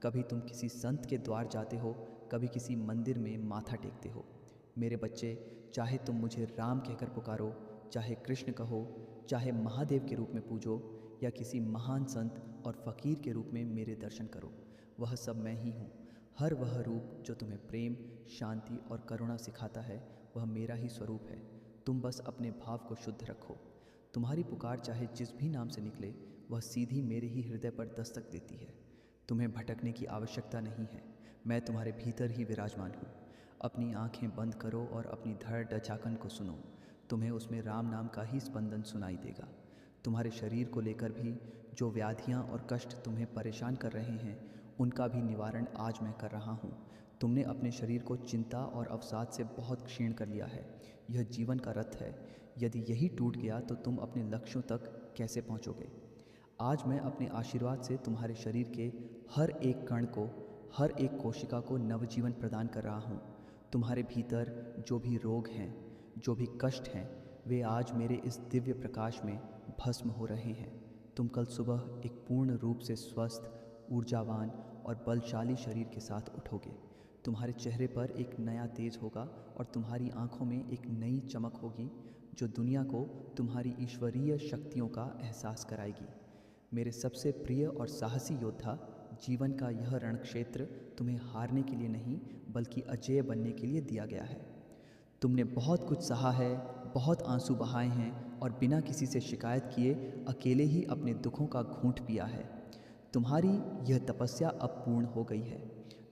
कभी तुम किसी संत के द्वार जाते हो, कभी किसी मंदिर में माथा टेकते हो। मेरे बच्चे, चाहे तुम मुझे राम कहकर पुकारो, चाहे कृष्ण कहो, चाहे महादेव के रूप में पूजो या किसी महान संत और फकीर के रूप में मेरे दर्शन करो, वह सब मैं ही हूँ। हर वह रूप जो तुम्हें प्रेम, शांति और करुणा सिखाता है वह मेरा ही स्वरूप है। तुम बस अपने भाव को शुद्ध रखो। तुम्हारी पुकार चाहे जिस भी नाम से निकले वह सीधी मेरे ही हृदय पर दस्तक देती है। तुम्हें भटकने की आवश्यकता नहीं है, मैं तुम्हारे भीतर ही विराजमान हूँ। अपनी आंखें बंद करो और अपनी धड़ डचाकन को सुनो। तुम्हें उसमें राम नाम का ही स्पंदन सुनाई देगा। तुम्हारे शरीर को लेकर भी जो व्याधियाँ और कष्ट तुम्हें परेशान कर रहे हैं उनका भी निवारण आज मैं कर रहा हूँ। तुमने अपने शरीर को चिंता और अवसाद से बहुत क्षीण कर लिया है। यह जीवन का रथ है, यदि यही टूट गया तो तुम अपने लक्ष्यों तक कैसे पहुँचोगे। आज मैं अपने आशीर्वाद से तुम्हारे शरीर के हर एक कण को, हर एक कोशिका को नवजीवन प्रदान कर रहा हूँ। तुम्हारे भीतर जो भी रोग हैं, जो भी कष्ट हैं, वे आज मेरे इस दिव्य प्रकाश में भस्म हो रहे हैं। तुम कल सुबह एक पूर्ण रूप से स्वस्थ, ऊर्जावान और बलशाली शरीर के साथ उठोगे। तुम्हारे चेहरे पर एक नया तेज होगा और तुम्हारी आंखों में एक नई चमक होगी जो दुनिया को तुम्हारी ईश्वरीय शक्तियों का एहसास कराएगी। मेरे सबसे प्रिय और साहसी योद्धा, जीवन का यह रणक्षेत्र तुम्हें हारने के लिए नहीं बल्कि अजेय बनने के लिए दिया गया है। तुमने बहुत कुछ सहा है, बहुत आंसू बहाए हैं और बिना किसी से शिकायत किए अकेले ही अपने दुखों का घूंट पिया है। तुम्हारी यह तपस्या अब पूर्ण हो गई है।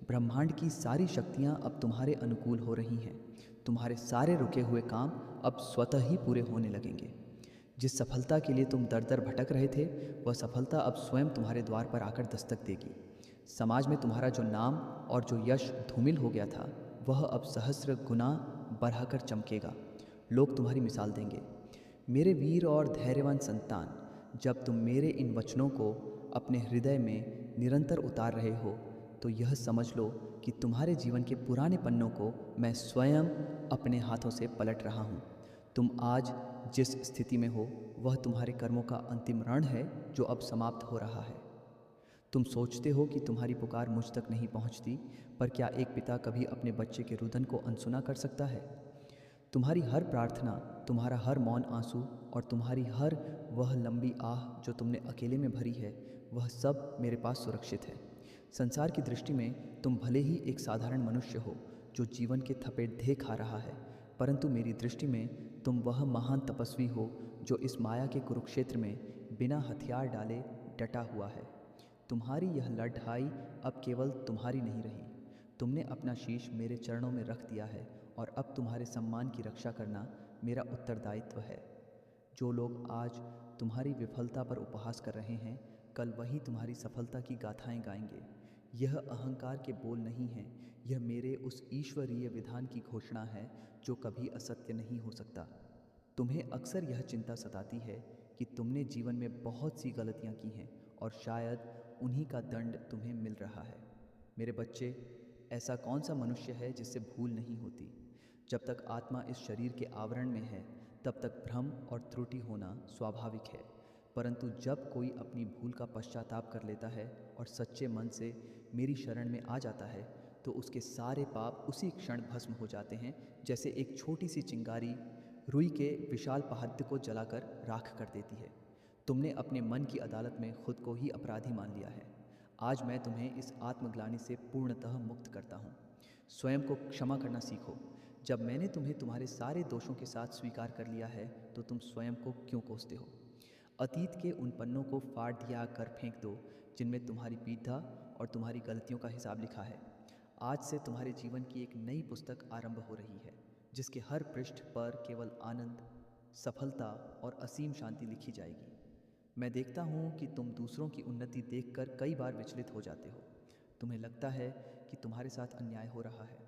ब्रह्मांड की सारी शक्तियाँ अब तुम्हारे अनुकूल हो रही हैं। तुम्हारे सारे रुके हुए काम अब स्वतः ही पूरे होने लगेंगे। जिस सफलता के लिए तुम दर दर भटक रहे थे वह सफलता अब स्वयं तुम्हारे द्वार पर आकर दस्तक देगी। समाज में तुम्हारा जो नाम और जो यश धूमिल हो गया था वह अब सहस्र गुना बढ़ाकर चमकेगा। लोग तुम्हारी मिसाल देंगे। मेरे वीर और धैर्यवान संतान, जब तुम मेरे इन वचनों को अपने हृदय में निरंतर उतार रहे हो तो यह समझ लो कि तुम्हारे जीवन के पुराने पन्नों को मैं स्वयं अपने हाथों से पलट रहा हूँ। तुम आज जिस स्थिति में हो वह तुम्हारे कर्मों का अंतिम रण है जो अब समाप्त हो रहा है। तुम सोचते हो कि तुम्हारी पुकार मुझ तक नहीं पहुँचती, पर क्या एक पिता कभी अपने बच्चे के रुदन को अनसुना कर सकता है। तुम्हारी हर प्रार्थना, तुम्हारा हर मौन आंसू और तुम्हारी हर वह लंबी आह जो तुमने अकेले में भरी है वह सब मेरे पास सुरक्षित है। संसार की दृष्टि में तुम भले ही एक साधारण मनुष्य हो जो जीवन के थपेट धे खा रहा है, परंतु मेरी दृष्टि में तुम वह महान तपस्वी हो जो इस माया के कुरुक्षेत्र में बिना हथियार डाले डटा हुआ है। तुम्हारी यह लड़ाई अब केवल तुम्हारी नहीं रही। तुमने अपना शीश मेरे चरणों में रख दिया है और अब तुम्हारे सम्मान की रक्षा करना मेरा उत्तरदायित्व है। जो लोग आज तुम्हारी विफलता पर उपहास कर रहे हैं कल वही तुम्हारी सफलता की गाथाएं गाएंगे। यह अहंकार के बोल नहीं हैं, यह मेरे उस ईश्वरीय विधान की घोषणा है जो कभी असत्य नहीं हो सकता। तुम्हें अक्सर यह चिंता सताती है कि तुमने जीवन में बहुत सी गलतियां की हैं और शायद उन्हीं का दंड तुम्हें मिल रहा है। मेरे बच्चे, ऐसा कौन सा मनुष्य है जिससे भूल नहीं होती? जब तक आत्मा इस शरीर के आवरण में है तब तक भ्रम और त्रुटि होना स्वाभाविक है, परंतु जब कोई अपनी भूल का पश्चाताप कर लेता है और सच्चे मन से मेरी शरण में आ जाता है तो उसके सारे पाप उसी क्षण भस्म हो जाते हैं, जैसे एक छोटी सी चिंगारी रुई के विशाल पहाड़ को जलाकर राख कर देती है। तुमने अपने मन की अदालत में खुद को ही अपराधी मान लिया है। आज मैं तुम्हें इस आत्मग्लानि से पूर्णतः मुक्त करता हूँ। स्वयं को क्षमा करना सीखो। जब मैंने तुम्हें तुम्हारे सारे दोषों के साथ स्वीकार कर लिया है तो तुम स्वयं को क्यों कोसते हो? अतीत के उन पन्नों को फाड़ दिया कर फेंक दो जिनमें तुम्हारी पीड़ा और तुम्हारी गलतियों का हिसाब लिखा है। आज से तुम्हारे जीवन की एक नई पुस्तक आरंभ हो रही है, जिसके हर पृष्ठ पर केवल आनंद, सफलता और असीम शांति लिखी जाएगी। मैं देखता हूँ कि तुम दूसरों की उन्नति देखकर कई बार विचलित हो जाते हो। तुम्हें लगता है कि तुम्हारे साथ अन्याय हो रहा है।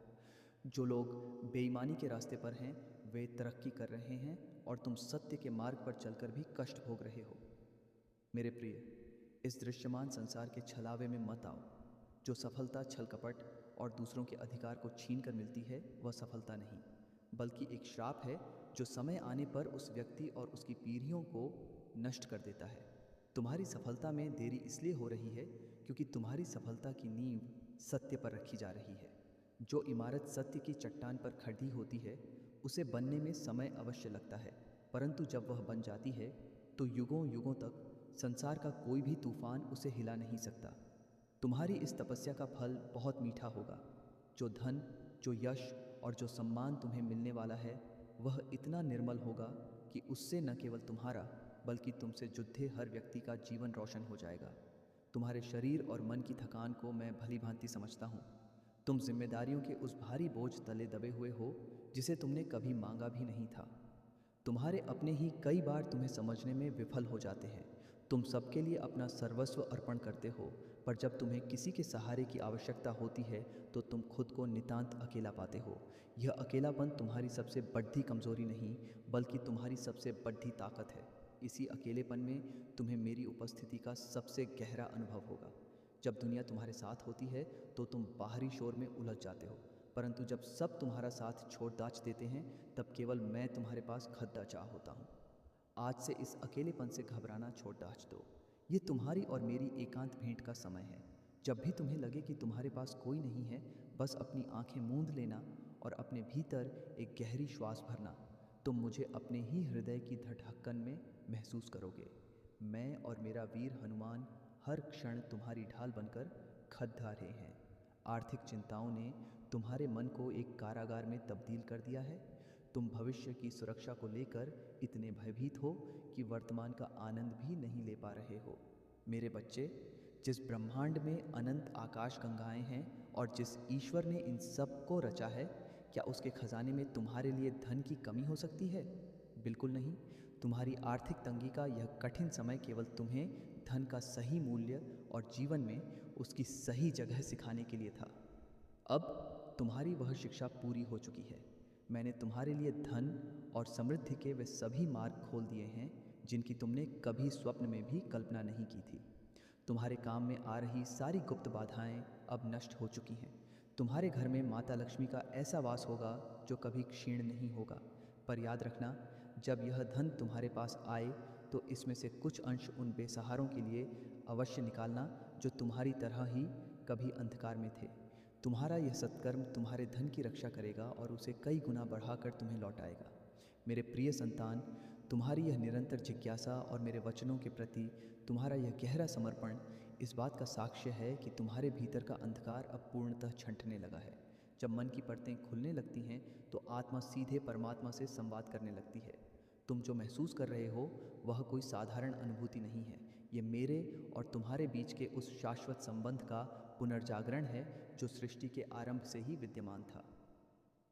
जो लोग बेईमानी के रास्ते पर हैं वे तरक्की कर रहे हैं और तुम सत्य के मार्ग पर चलकर भी कष्ट भोग रहे हो। मेरे प्रिय, इस दृश्यमान संसार के छलावे में मत आओ। जो सफलता छल कपट और दूसरों के अधिकार को छीन कर मिलती है वह सफलता नहीं, बल्कि एक श्राप है जो समय आने पर उस व्यक्ति और उसकी पीढ़ियों को नष्ट कर देता है। तुम्हारी सफलता में देरी इसलिए हो रही है क्योंकि तुम्हारी सफलता की नींव सत्य पर रखी जा रही है। जो इमारत सत्य की चट्टान पर खड़ी होती है उसे बनने में समय अवश्य लगता है, परंतु जब वह बन जाती है तो युगों युगों तक संसार का कोई भी तूफान उसे हिला नहीं सकता। तुम्हारी इस तपस्या का फल बहुत मीठा होगा। जो धन, जो यश और जो सम्मान तुम्हें मिलने वाला है वह इतना निर्मल होगा कि उससे न केवल तुम्हारा बल्कि तुमसे जुद्धे हर व्यक्ति का जीवन रोशन हो जाएगा। तुम्हारे शरीर और मन की थकान को मैं भली भांति समझता हूँ। तुम जिम्मेदारियों के उस भारी बोझ तले दबे हुए हो जिसे तुमने कभी मांगा भी नहीं था। तुम्हारे अपने ही कई बार तुम्हें समझने में विफल हो जाते हैं। तुम सबके लिए अपना सर्वस्व अर्पण करते हो, पर जब तुम्हें किसी के सहारे की आवश्यकता होती है तो तुम खुद को नितांत अकेला पाते हो। यह अकेलापन तुम्हारी सबसे बड़ी कमजोरी नहीं बल्कि तुम्हारी सबसे बड़ी ताकत है। इसी अकेलेपन में तुम्हें मेरी उपस्थिति का सबसे गहरा अनुभव होगा। जब दुनिया तुम्हारे साथ होती है तो तुम बाहरी शोर में उलझ जाते हो, परंतु जब सब तुम्हारा साथ छोड़ दाच देते हैं तब केवल मैं तुम्हारे पास खद्दा चाह होता हूँ। आज से इस अकेलेपन से घबराना छोड़ दाच दो। ये तुम्हारी और मेरी एकांत भेंट का समय है। जब भी तुम्हें लगे कि तुम्हारे पास कोई नहीं है, बस अपनी आंखें मूंद लेना और अपने भीतर एक गहरी श्वास भरना। तुम मुझे अपने ही हृदय की धड़कन में महसूस करोगे। मैं और मेरा वीर हनुमान हर क्षण तुम्हारी ढाल बनकर खद्दा रहे हैं। आर्थिक चिंताओं ने तुम्हारे मन को एक कारागार में तब्दील कर दिया है। तुम भविष्य की सुरक्षा को लेकर इतने भयभीत हो कि वर्तमान का आनंद भी नहीं ले पा रहे हो। मेरे बच्चे, जिस ब्रह्मांड में अनंत आकाश गंगाएं हैं और जिस ईश्वर ने इन सब को रचा है, क्या उसके खजाने में तुम्हारे लिए धन की कमी हो सकती है? बिल्कुल नहीं। तुम्हारी आर्थिक तंगी का यह कठिन समय केवल तुम्हें धन का सही मूल्य और जीवन में उसकी सही जगह सिखाने के लिए था। अब तुम्हारी वह शिक्षा पूरी हो चुकी है। मैंने तुम्हारे लिए धन और समृद्धि के वे सभी मार्ग खोल दिए हैं जिनकी तुमने कभी स्वप्न में भी कल्पना नहीं की थी। तुम्हारे काम में आ रही सारी गुप्त बाधाएं अब नष्ट हो चुकी हैं। तुम्हारे घर में माता लक्ष्मी का ऐसा वास होगा जो कभी क्षीण नहीं होगा। पर याद रखना, जब यह धन तुम्हारे पास आए तो इसमें से कुछ अंश उन बेसहारों के लिए अवश्य निकालना जो तुम्हारी तरह ही कभी अंधकार में थे। तुम्हारा यह सत्कर्म तुम्हारे धन की रक्षा करेगा और उसे कई गुना बढ़ाकर तुम्हें लौटाएगा। मेरे प्रिय संतान, तुम्हारी यह निरंतर जिज्ञासा और मेरे वचनों के प्रति तुम्हारा यह गहरा समर्पण इस बात का साक्ष्य है कि तुम्हारे भीतर का अंधकार अब पूर्णतः छंटने लगा है। जब मन की परतें खुलने लगती हैं तो आत्मा सीधे परमात्मा से संवाद करने लगती है। तुम जो महसूस कर रहे हो वह कोई साधारण अनुभूति नहीं है। ये मेरे और तुम्हारे बीच के उस शाश्वत संबंध का पुनर्जागरण है जो सृष्टि के आरंभ से ही विद्यमान था।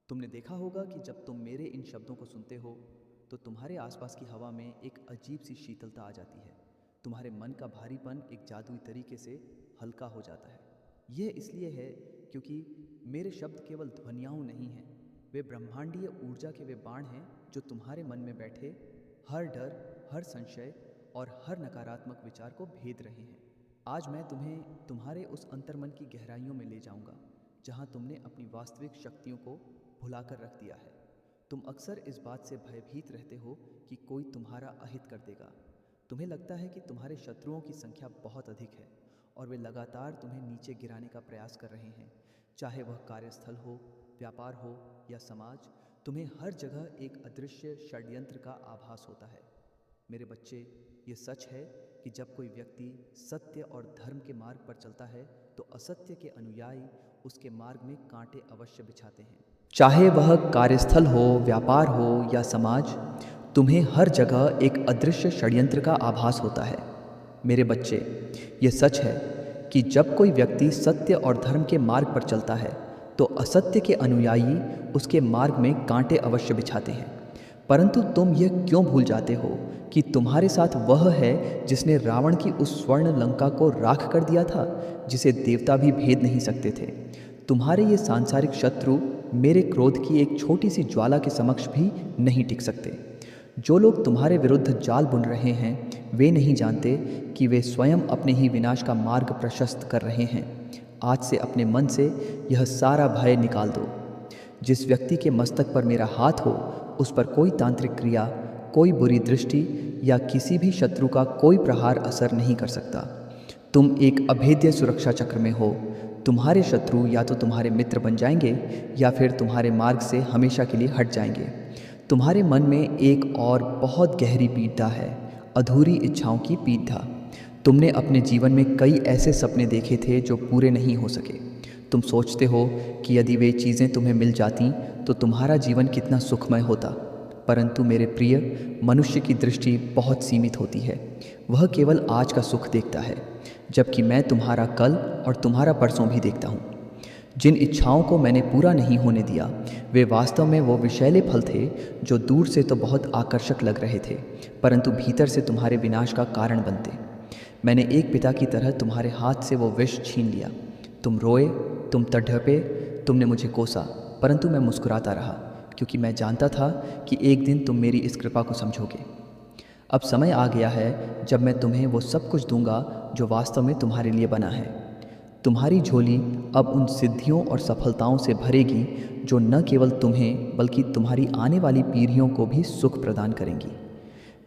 तुमने देखा होगा कि जब तुम मेरे इन शब्दों को सुनते हो तो तुम्हारे आसपास की हवा में एक अजीब सी शीतलता आ जाती है। तुम्हारे मन का भारीपन एक जादुई तरीके से हल्का हो जाता है। यह इसलिए है क्योंकि मेरे शब्द केवल ध्वनियाँ नहीं हैं, वे ब्रह्मांडीय ऊर्जा के वे बाण हैं जो तुम्हारे मन में बैठे हर डर, हर संशय और हर नकारात्मक विचार को भेद रहे हैं। आज मैं तुम्हें तुम्हारे उस अंतर्मन की गहराइयों में ले जाऊंगा, जहां तुमने अपनी वास्तविक शक्तियों को भुलाकर रख दिया है। तुम अक्सर इस बात से भयभीत रहते हो कि कोई तुम्हारा अहित कर देगा। तुम्हें लगता है कि तुम्हारे शत्रुओं की संख्या बहुत अधिक है और वे लगातार तुम्हें नीचे गिराने का प्रयास कर रहे हैं। चाहे वह कार्यस्थल हो, व्यापार हो या समाज, तुम्हें हर जगह एक अदृश्य षड्यंत्र का आभास होता है। मेरे बच्चे, ये सच है कि जब कोई व्यक्ति सत्य और धर्म के मार्ग पर चलता है तो असत्य के अनुयायी उसके मार्ग में कांटे अवश्य बिछाते हैं। चाहे वह कार्यस्थल हो, व्यापार हो या समाज, तुम्हें हर जगह एक अदृश्य षड्यंत्र का आभास होता है। मेरे बच्चे, ये सच है कि जब कोई व्यक्ति सत्य और धर्म के मार्ग पर चलता है तो असत्य के अनुयायी उसके मार्ग में कांटे अवश्य बिछाते हैं। परंतु तुम यह क्यों भूल जाते हो कि तुम्हारे साथ वह है जिसने रावण की उस स्वर्ण लंका को राख कर दिया था, जिसे देवता भी भेद नहीं सकते थे। तुम्हारे ये सांसारिक शत्रु मेरे क्रोध की एक छोटी सी ज्वाला के समक्ष भी नहीं टिक सकते। जो लोग तुम्हारे विरुद्ध जाल बुन रहे हैं, वे नहीं जानते कि वे स्वयं अपने ही विनाश का मार्ग प्रशस्त कर रहे हैं। आज से अपने मन से यह सारा भय निकाल दो। जिस व्यक्ति के मस्तक पर मेरा हाथ हो, उस पर कोई तांत्रिक क्रिया, कोई बुरी दृष्टि या किसी भी शत्रु का कोई प्रहार असर नहीं कर सकता। तुम एक अभेद्य सुरक्षा चक्र में हो। तुम्हारे शत्रु या तो तुम्हारे मित्र बन जाएंगे या फिर तुम्हारे मार्ग से हमेशा के लिए हट जाएंगे। तुम्हारे मन में एक और बहुत गहरी पीड़ा है, अधूरी इच्छाओं की पीड़ा। तुमने अपने जीवन में कई ऐसे सपने देखे थे जो पूरे नहीं हो सके। तुम सोचते हो कि यदि वे चीज़ें तुम्हें मिल जातीं तो तुम्हारा जीवन कितना सुखमय होता। परंतु मेरे प्रिय, मनुष्य की दृष्टि बहुत सीमित होती है। वह केवल आज का सुख देखता है, जबकि मैं तुम्हारा कल और तुम्हारा परसों भी देखता हूँ। जिन इच्छाओं को मैंने पूरा नहीं होने दिया, वे वास्तव में वो विषैले फल थे जो दूर से तो बहुत आकर्षक लग रहे थे, परंतु भीतर से तुम्हारे विनाश का कारण बनते। मैंने एक पिता की तरह तुम्हारे हाथ से वो विष छीन लिया। तुम रोए, तुम तड़पे, तुमने मुझे कोसा, परंतु मैं मुस्कुराता रहा, क्योंकि मैं जानता था कि एक दिन तुम मेरी इस कृपा को समझोगे। अब समय आ गया है जब मैं तुम्हें वो सब कुछ दूंगा जो वास्तव में तुम्हारे लिए बना है। तुम्हारी झोली अब उन सिद्धियों और सफलताओं से भरेगी जो न केवल तुम्हें बल्कि तुम्हारी आने वाली पीढ़ियों को भी सुख प्रदान करेंगी।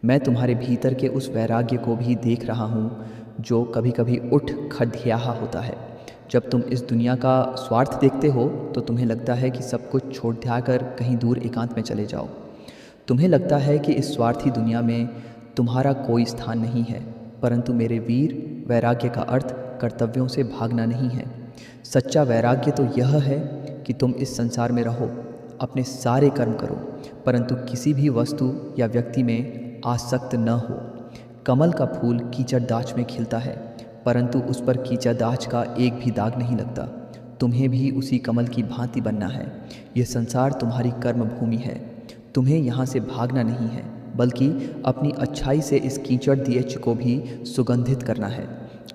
मैं तुम्हारे भीतर के उस वैराग्य को भी देख रहा हूँ जो कभी कभी उठ खड़ियाहा होता है। जब तुम इस दुनिया का स्वार्थ देखते हो तो तुम्हें लगता है कि सब कुछ छोड़ कर कहीं दूर एकांत में चले जाओ। तुम्हें लगता है कि इस स्वार्थी दुनिया में तुम्हारा कोई स्थान नहीं है, परंतु मेरे वीर, वैराग्य का अर्थ कर्तव्यों से भागना नहीं है। सच्चा वैराग्य तो यह है कि तुम इस संसार में रहो, अपने सारे कर्म करो, परंतु किसी भी वस्तु या व्यक्ति में आसक्त न हो। कमल का फूल कीचड़दाच में खिलता है, परंतु उस पर कीचड़दाच का एक भी दाग नहीं लगता। तुम्हें भी उसी कमल की भांति बनना है। यह संसार तुम्हारी कर्म भूमि है। तुम्हें यहाँ से भागना नहीं है, बल्कि अपनी अच्छाई से इस कीचड़ दिए को भी सुगंधित करना है।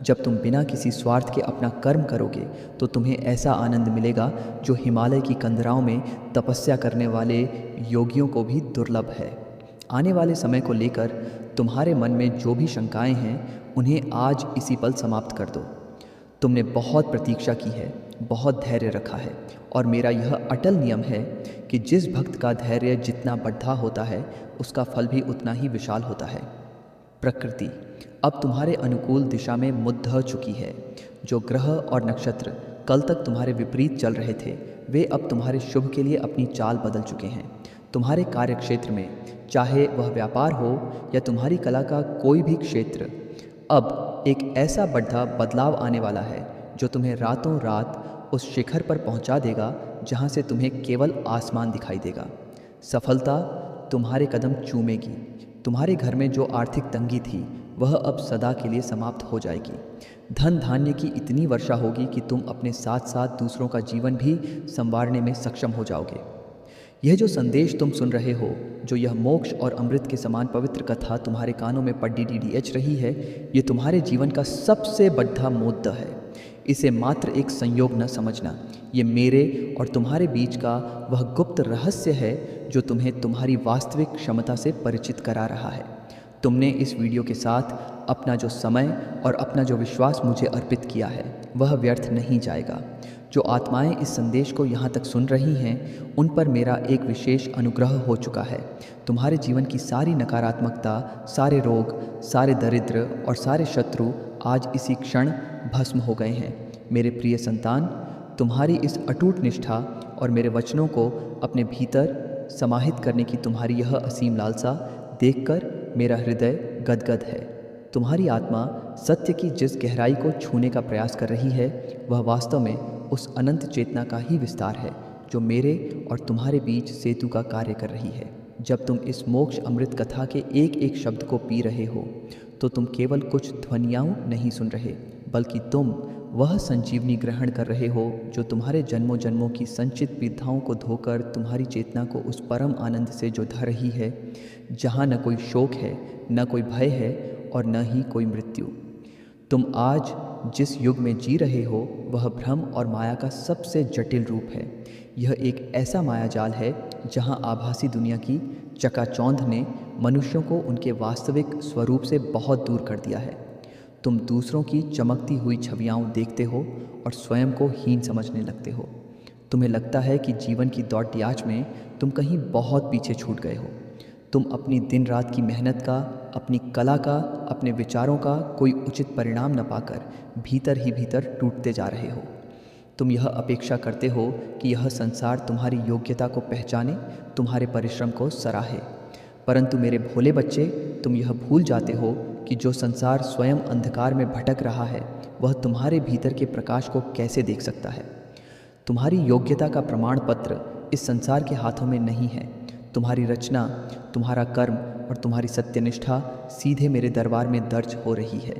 जब तुम बिना किसी स्वार्थ के अपना कर्म करोगे तो तुम्हें ऐसा आनंद मिलेगा जो हिमालय की कंदराओं में तपस्या करने वाले योगियों को भी दुर्लभ है। आने वाले समय को लेकर तुम्हारे मन में जो भी शंकाएं हैं, उन्हें आज इसी पल समाप्त कर दो। तुमने बहुत प्रतीक्षा की है, बहुत धैर्य रखा है, और मेरा यह अटल नियम है कि जिस भक्त का धैर्य जितना बढ़ा होता है, उसका फल भी उतना ही विशाल होता है। प्रकृति अब तुम्हारे अनुकूल दिशा में मुद्दा चुकी है। जो ग्रह और नक्षत्र कल तक तुम्हारे विपरीत चल रहे थे, वे अब तुम्हारे शुभ के लिए अपनी चाल बदल चुके हैं। तुम्हारे कार्य क्षेत्र में, चाहे वह व्यापार हो या तुम्हारी कला का कोई भी क्षेत्र, अब एक ऐसा बड़ा बदलाव आने वाला है जो तुम्हें रातों रात उस शिखर पर पहुंचा देगा जहां से तुम्हें केवल आसमान दिखाई देगा। सफलता तुम्हारे कदम चूमेगी। तुम्हारे घर में जो आर्थिक तंगी थी, वह अब सदा के लिए समाप्त हो जाएगी। धन धान्य की इतनी वर्षा होगी कि तुम अपने साथ साथ दूसरों का जीवन भी संवारने में सक्षम हो जाओगे। यह जो संदेश तुम सुन रहे हो, जो यह मोक्ष और अमृत के समान पवित्र कथा तुम्हारे कानों में पड्डी रही है, ये तुम्हारे जीवन का सबसे बड़ा मुद्दा है। इसे मात्र एक संयोग न समझना। ये मेरे और तुम्हारे बीच का वह गुप्त रहस्य है जो तुम्हें तुम्हारी वास्तविक क्षमता से परिचित करा रहा है। तुमने इस वीडियो के साथ अपना जो समय और अपना जो विश्वास मुझे अर्पित किया है वह व्यर्थ नहीं जाएगा। जो आत्माएं इस संदेश को यहाँ तक सुन रही हैं उन पर मेरा एक विशेष अनुग्रह हो चुका है। तुम्हारे जीवन की सारी नकारात्मकता, सारे रोग, सारे दरिद्र और सारे शत्रु आज इसी क्षण भस्म हो गए हैं। मेरे प्रिय संतान, तुम्हारी इस अटूट निष्ठा और मेरे वचनों को अपने भीतर समाहित करने की तुम्हारी यह असीम लालसा देखकर मेरा हृदय गदगद है। तुम्हारी आत्मा सत्य की जिस गहराई को छूने का प्रयास कर रही है वह वास्तव में उस अनंत चेतना का ही विस्तार है जो मेरे और तुम्हारे बीच सेतु का कार्य कर रही है। जब तुम इस मोक्ष अमृत कथा के एक एक शब्द को पी रहे हो तो तुम केवल कुछ ध्वनियाँ नहीं सुन रहे, बल्कि तुम वह संजीवनी ग्रहण कर रहे हो जो तुम्हारे जन्मों जन्मों की संचित पीड़ाओं को धोकर तुम्हारी चेतना को उस परम आनंद से जो धर रही है, जहाँ न कोई शोक है, न कोई भय है और न ही कोई मृत्यु। तुम आज जिस युग में जी रहे हो वह भ्रम और माया का सबसे जटिल रूप है। यह एक ऐसा मायाजाल है जहाँ आभासी दुनिया की चकाचौंध ने मनुष्यों को उनके वास्तविक स्वरूप से बहुत दूर कर दिया है। तुम दूसरों की चमकती हुई छवियाँ देखते हो और स्वयं को हीन समझने लगते हो। तुम्हें लगता है कि जीवन की दौड़-दौड़ में तुम कहीं बहुत पीछे छूट गए हो। तुम अपनी दिन रात की मेहनत का, अपनी कला का, अपने विचारों का कोई उचित परिणाम न पाकर भीतर ही भीतर टूटते जा रहे हो। तुम यह अपेक्षा करते हो कि यह संसार तुम्हारी योग्यता को पहचाने, तुम्हारे परिश्रम को सराहे। परंतु मेरे भोले बच्चे, तुम यह भूल जाते हो कि जो संसार स्वयं अंधकार में भटक रहा है वह तुम्हारे भीतर के प्रकाश को कैसे देख सकता है। तुम्हारी योग्यता का प्रमाण पत्र इस संसार के हाथों में नहीं है। तुम्हारी रचना, तुम्हारा कर्म और तुम्हारी सत्यनिष्ठा सीधे मेरे दरबार में दर्ज हो रही है।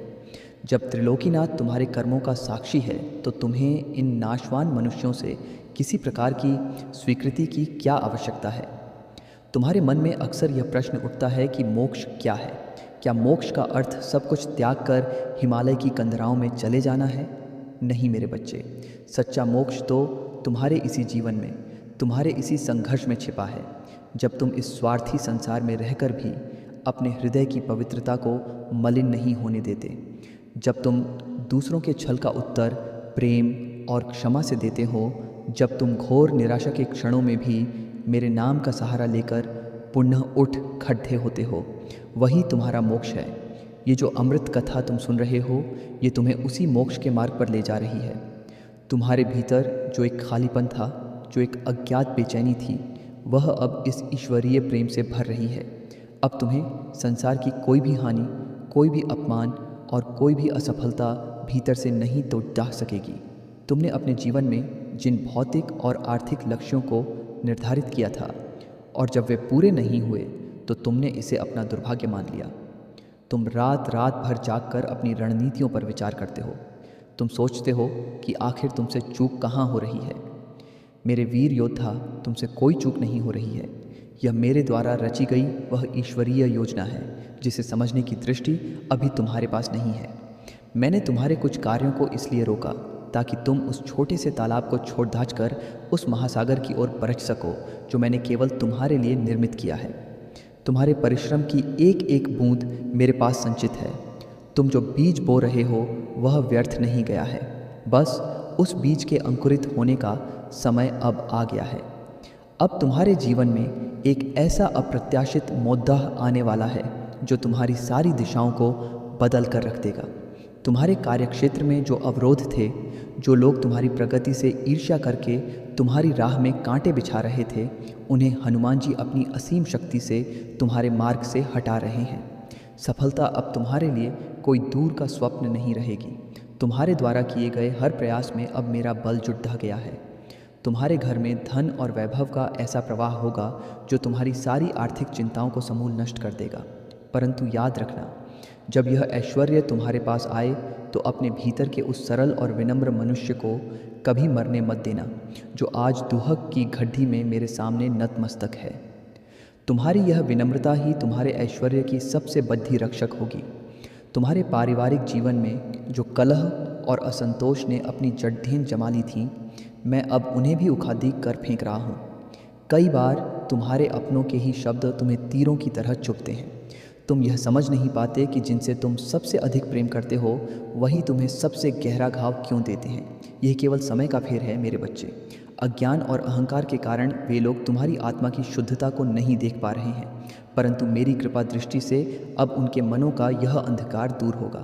जब त्रिलोकीनाथ तुम्हारे कर्मों का साक्षी है तो तुम्हें इन नाशवान मनुष्यों से किसी प्रकार की स्वीकृति की क्या आवश्यकता है। तुम्हारे मन में अक्सर यह प्रश्न उठता है कि मोक्ष क्या है। क्या मोक्ष का अर्थ सब कुछ त्याग कर हिमालय की कंदराओं में चले जाना है? नहीं मेरे बच्चे, सच्चा मोक्ष तो तुम्हारे इसी जीवन में, तुम्हारे इसी संघर्ष में छिपा है। जब तुम इस स्वार्थी संसार में रहकर भी अपने हृदय की पवित्रता को मलिन नहीं होने देते, जब तुम दूसरों के छल का उत्तर प्रेम और क्षमा से देते हो, जब तुम घोर निराशा के क्षणों में भी मेरे नाम का सहारा लेकर पुनः उठ खड़े होते हो, वही तुम्हारा मोक्ष है। ये जो अमृत कथा तुम सुन रहे हो ये तुम्हें उसी मोक्ष के मार्ग पर ले जा रही है। तुम्हारे भीतर जो एक खालीपन था, जो एक अज्ञात बेचैनी थी, वह अब इस ईश्वरीय प्रेम से भर रही है। अब तुम्हें संसार की कोई भी हानि, कोई भी अपमान और कोई भी असफलता भीतर से नहीं तो ढह सकेगी। तुमने अपने जीवन में जिन भौतिक और आर्थिक लक्ष्यों को निर्धारित किया था और जब वे पूरे नहीं हुए तो तुमने इसे अपना दुर्भाग्य मान लिया। तुम रात रात भर जागकर अपनी रणनीतियों पर विचार करते हो। तुम सोचते हो कि आखिर तुमसे चूक कहाँ हो रही है। मेरे वीर योद्धा, तुमसे कोई चूक नहीं हो रही है। यह मेरे द्वारा रची गई वह ईश्वरीय योजना है जिसे समझने की दृष्टि अभी तुम्हारे पास नहीं है। मैंने तुम्हारे कुछ कार्यों को इसलिए रोका ताकि तुम उस छोटे से तालाब को छोड़ दाच कर उस महासागर की ओर बरछ सको जो मैंने केवल तुम्हारे लिए निर्मित किया है। तुम्हारे परिश्रम की एक एक बूंद मेरे पास संचित है। तुम जो बीज बो रहे हो वह व्यर्थ नहीं गया है। बस उस बीज के अंकुरित होने का समय अब आ गया है। अब तुम्हारे जीवन में एक ऐसा अप्रत्याशित मुद्दा आने वाला है जो तुम्हारी सारी दिशाओं को बदल कर रख देगा। तुम्हारे कार्यक्षेत्र में जो अवरोध थे, जो लोग तुम्हारी प्रगति से ईर्ष्या करके तुम्हारी राह में कांटे बिछा रहे थे, उन्हें हनुमान जी अपनी असीम शक्ति से तुम्हारे मार्ग से हटा रहे हैं। सफलता अब तुम्हारे लिए कोई दूर का स्वप्न नहीं रहेगी। तुम्हारे द्वारा किए गए हर प्रयास में अब मेरा बल जुट ढह गया है। तुम्हारे घर में धन और वैभव का ऐसा प्रवाह होगा जो तुम्हारी सारी आर्थिक चिंताओं को समूल नष्ट कर देगा। परंतु याद रखना, जब यह ऐश्वर्य तुम्हारे पास आए तो अपने भीतर के उस सरल और विनम्र मनुष्य को कभी मरने मत देना जो आज दुहक की गड्ढी में मेरे सामने नतमस्तक है। तुम्हारी यह विनम्रता ही तुम्हारे ऐश्वर्य की सबसे बड़ी रक्षक होगी। तुम्हारे पारिवारिक जीवन में जो कलह और असंतोष ने अपनी जड़ें जमा ली थीं, मैं अब उन्हें भी उखाड़ी कर फेंक रहा हूँ। कई बार तुम्हारे अपनों के ही शब्द तुम्हें तीरों की तरह चुभते हैं। तुम यह समझ नहीं पाते कि जिनसे तुम सबसे अधिक प्रेम करते हो वही तुम्हें सबसे गहरा घाव क्यों देते हैं। यह केवल समय का फेर है मेरे बच्चे। अज्ञान और अहंकार के कारण वे लोग तुम्हारी आत्मा की शुद्धता को नहीं देख पा रहे हैं, परंतु मेरी कृपा दृष्टि से अब उनके मनों का यह अंधकार दूर होगा।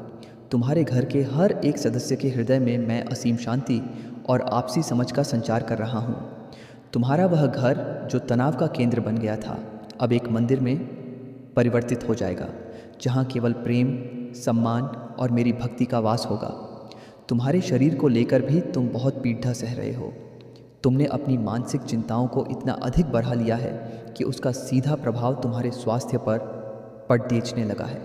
तुम्हारे घर के हर एक सदस्य के हृदय में मैं असीम शांति और आपसी समझ का संचार कर रहा हूँ। तुम्हारा वह घर जो तनाव का केंद्र बन गया था, अब एक मंदिर में परिवर्तित हो जाएगा, जहाँ केवल प्रेम, सम्मान और मेरी भक्ति का वास होगा। तुम्हारे शरीर को लेकर भी तुम बहुत पीड़ा सह रहे हो। तुमने अपनी मानसिक चिंताओं को इतना अधिक बढ़ा लिया है कि उसका सीधा प्रभाव तुम्हारे स्वास्थ्य पर पड़ देचने लगा है।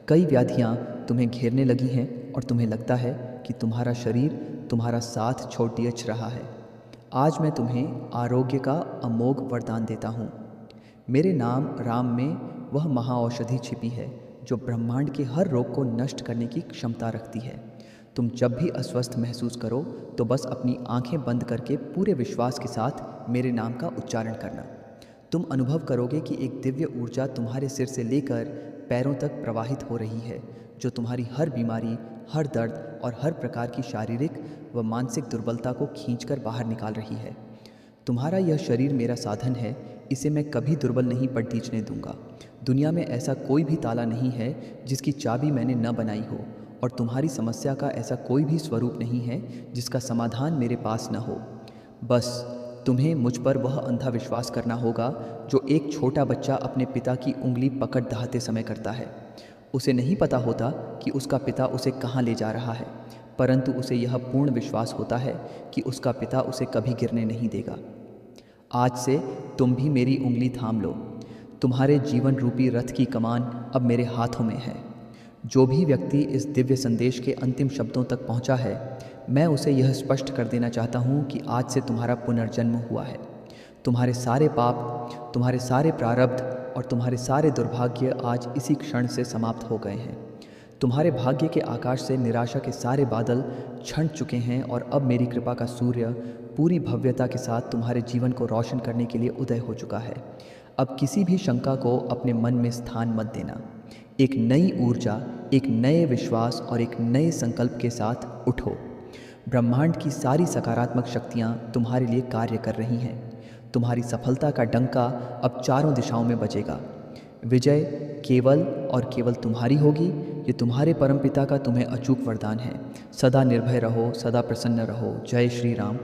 कई व्याधियाँ तुम्हें घेरने लगी हैं और तुम्हें लगता है कि तुम्हारा शरीर तुम्हारा साथ छोड़ दिया रहा है। आज मैं तुम्हें आरोग्य का अमोघ वरदान देता हूँ। मेरे नाम राम में वह महाऔषधि छिपी है जो ब्रह्मांड के हर रोग को नष्ट करने की क्षमता रखती है। तुम जब भी अस्वस्थ महसूस करो तो बस अपनी आंखें बंद करके पूरे विश्वास के साथ मेरे नाम का उच्चारण करना। तुम अनुभव करोगे कि एक दिव्य ऊर्जा तुम्हारे सिर से लेकर पैरों तक प्रवाहित हो रही है, जो तुम्हारी हर बीमारी, हर दर्द और हर प्रकार की शारीरिक व मानसिक दुर्बलता को खींचकर बाहर निकाल रही है। तुम्हारा यह शरीर मेरा साधन है, इसे मैं कभी दुर्बल नहीं पड़ने दूंगा। दुनिया में ऐसा कोई भी ताला नहीं है जिसकी चाबी मैंने न बनाई हो, और तुम्हारी समस्या का ऐसा कोई भी स्वरूप नहीं है जिसका समाधान मेरे पास न हो। बस तुम्हें मुझ पर वह अंधा विश्वास करना होगा जो एक छोटा बच्चा अपने पिता की उंगली पकड़ दहाते समय करता है। उसे नहीं पता होता कि उसका पिता उसे कहाँ ले जा रहा है, परंतु उसे यह पूर्ण विश्वास होता है कि उसका पिता उसे कभी गिरने नहीं देगा। आज से तुम भी मेरी उंगली थाम लो। तुम्हारे जीवन रूपी रथ की कमान अब मेरे हाथों में है। जो भी व्यक्ति इस दिव्य संदेश के अंतिम शब्दों तक पहुंचा है, मैं उसे यह स्पष्ट कर देना चाहता हूं कि आज से तुम्हारा पुनर्जन्म हुआ है। तुम्हारे सारे पाप, तुम्हारे सारे प्रारब्ध और तुम्हारे सारे दुर्भाग्य आज इसी क्षण से समाप्त हो गए हैं। तुम्हारे भाग्य के आकाश से निराशा के सारे बादल छंट चुके हैं और अब मेरी कृपा का सूर्य पूरी भव्यता के साथ तुम्हारे जीवन को रोशन करने के लिए उदय हो चुका है। अब किसी भी शंका को अपने मन में स्थान मत देना। एक नई ऊर्जा, एक नए विश्वास और एक नए संकल्प के साथ उठो। ब्रह्मांड की सारी सकारात्मक शक्तियाँ तुम्हारे लिए कार्य कर रही हैं। तुम्हारी सफलता का डंका अब चारों दिशाओं में बजेगा। विजय केवल और केवल तुम्हारी होगी। ये तुम्हारे परमपिता का तुम्हें अचूक वरदान है। सदा निर्भय रहो, सदा प्रसन्न रहो। जय श्री राम।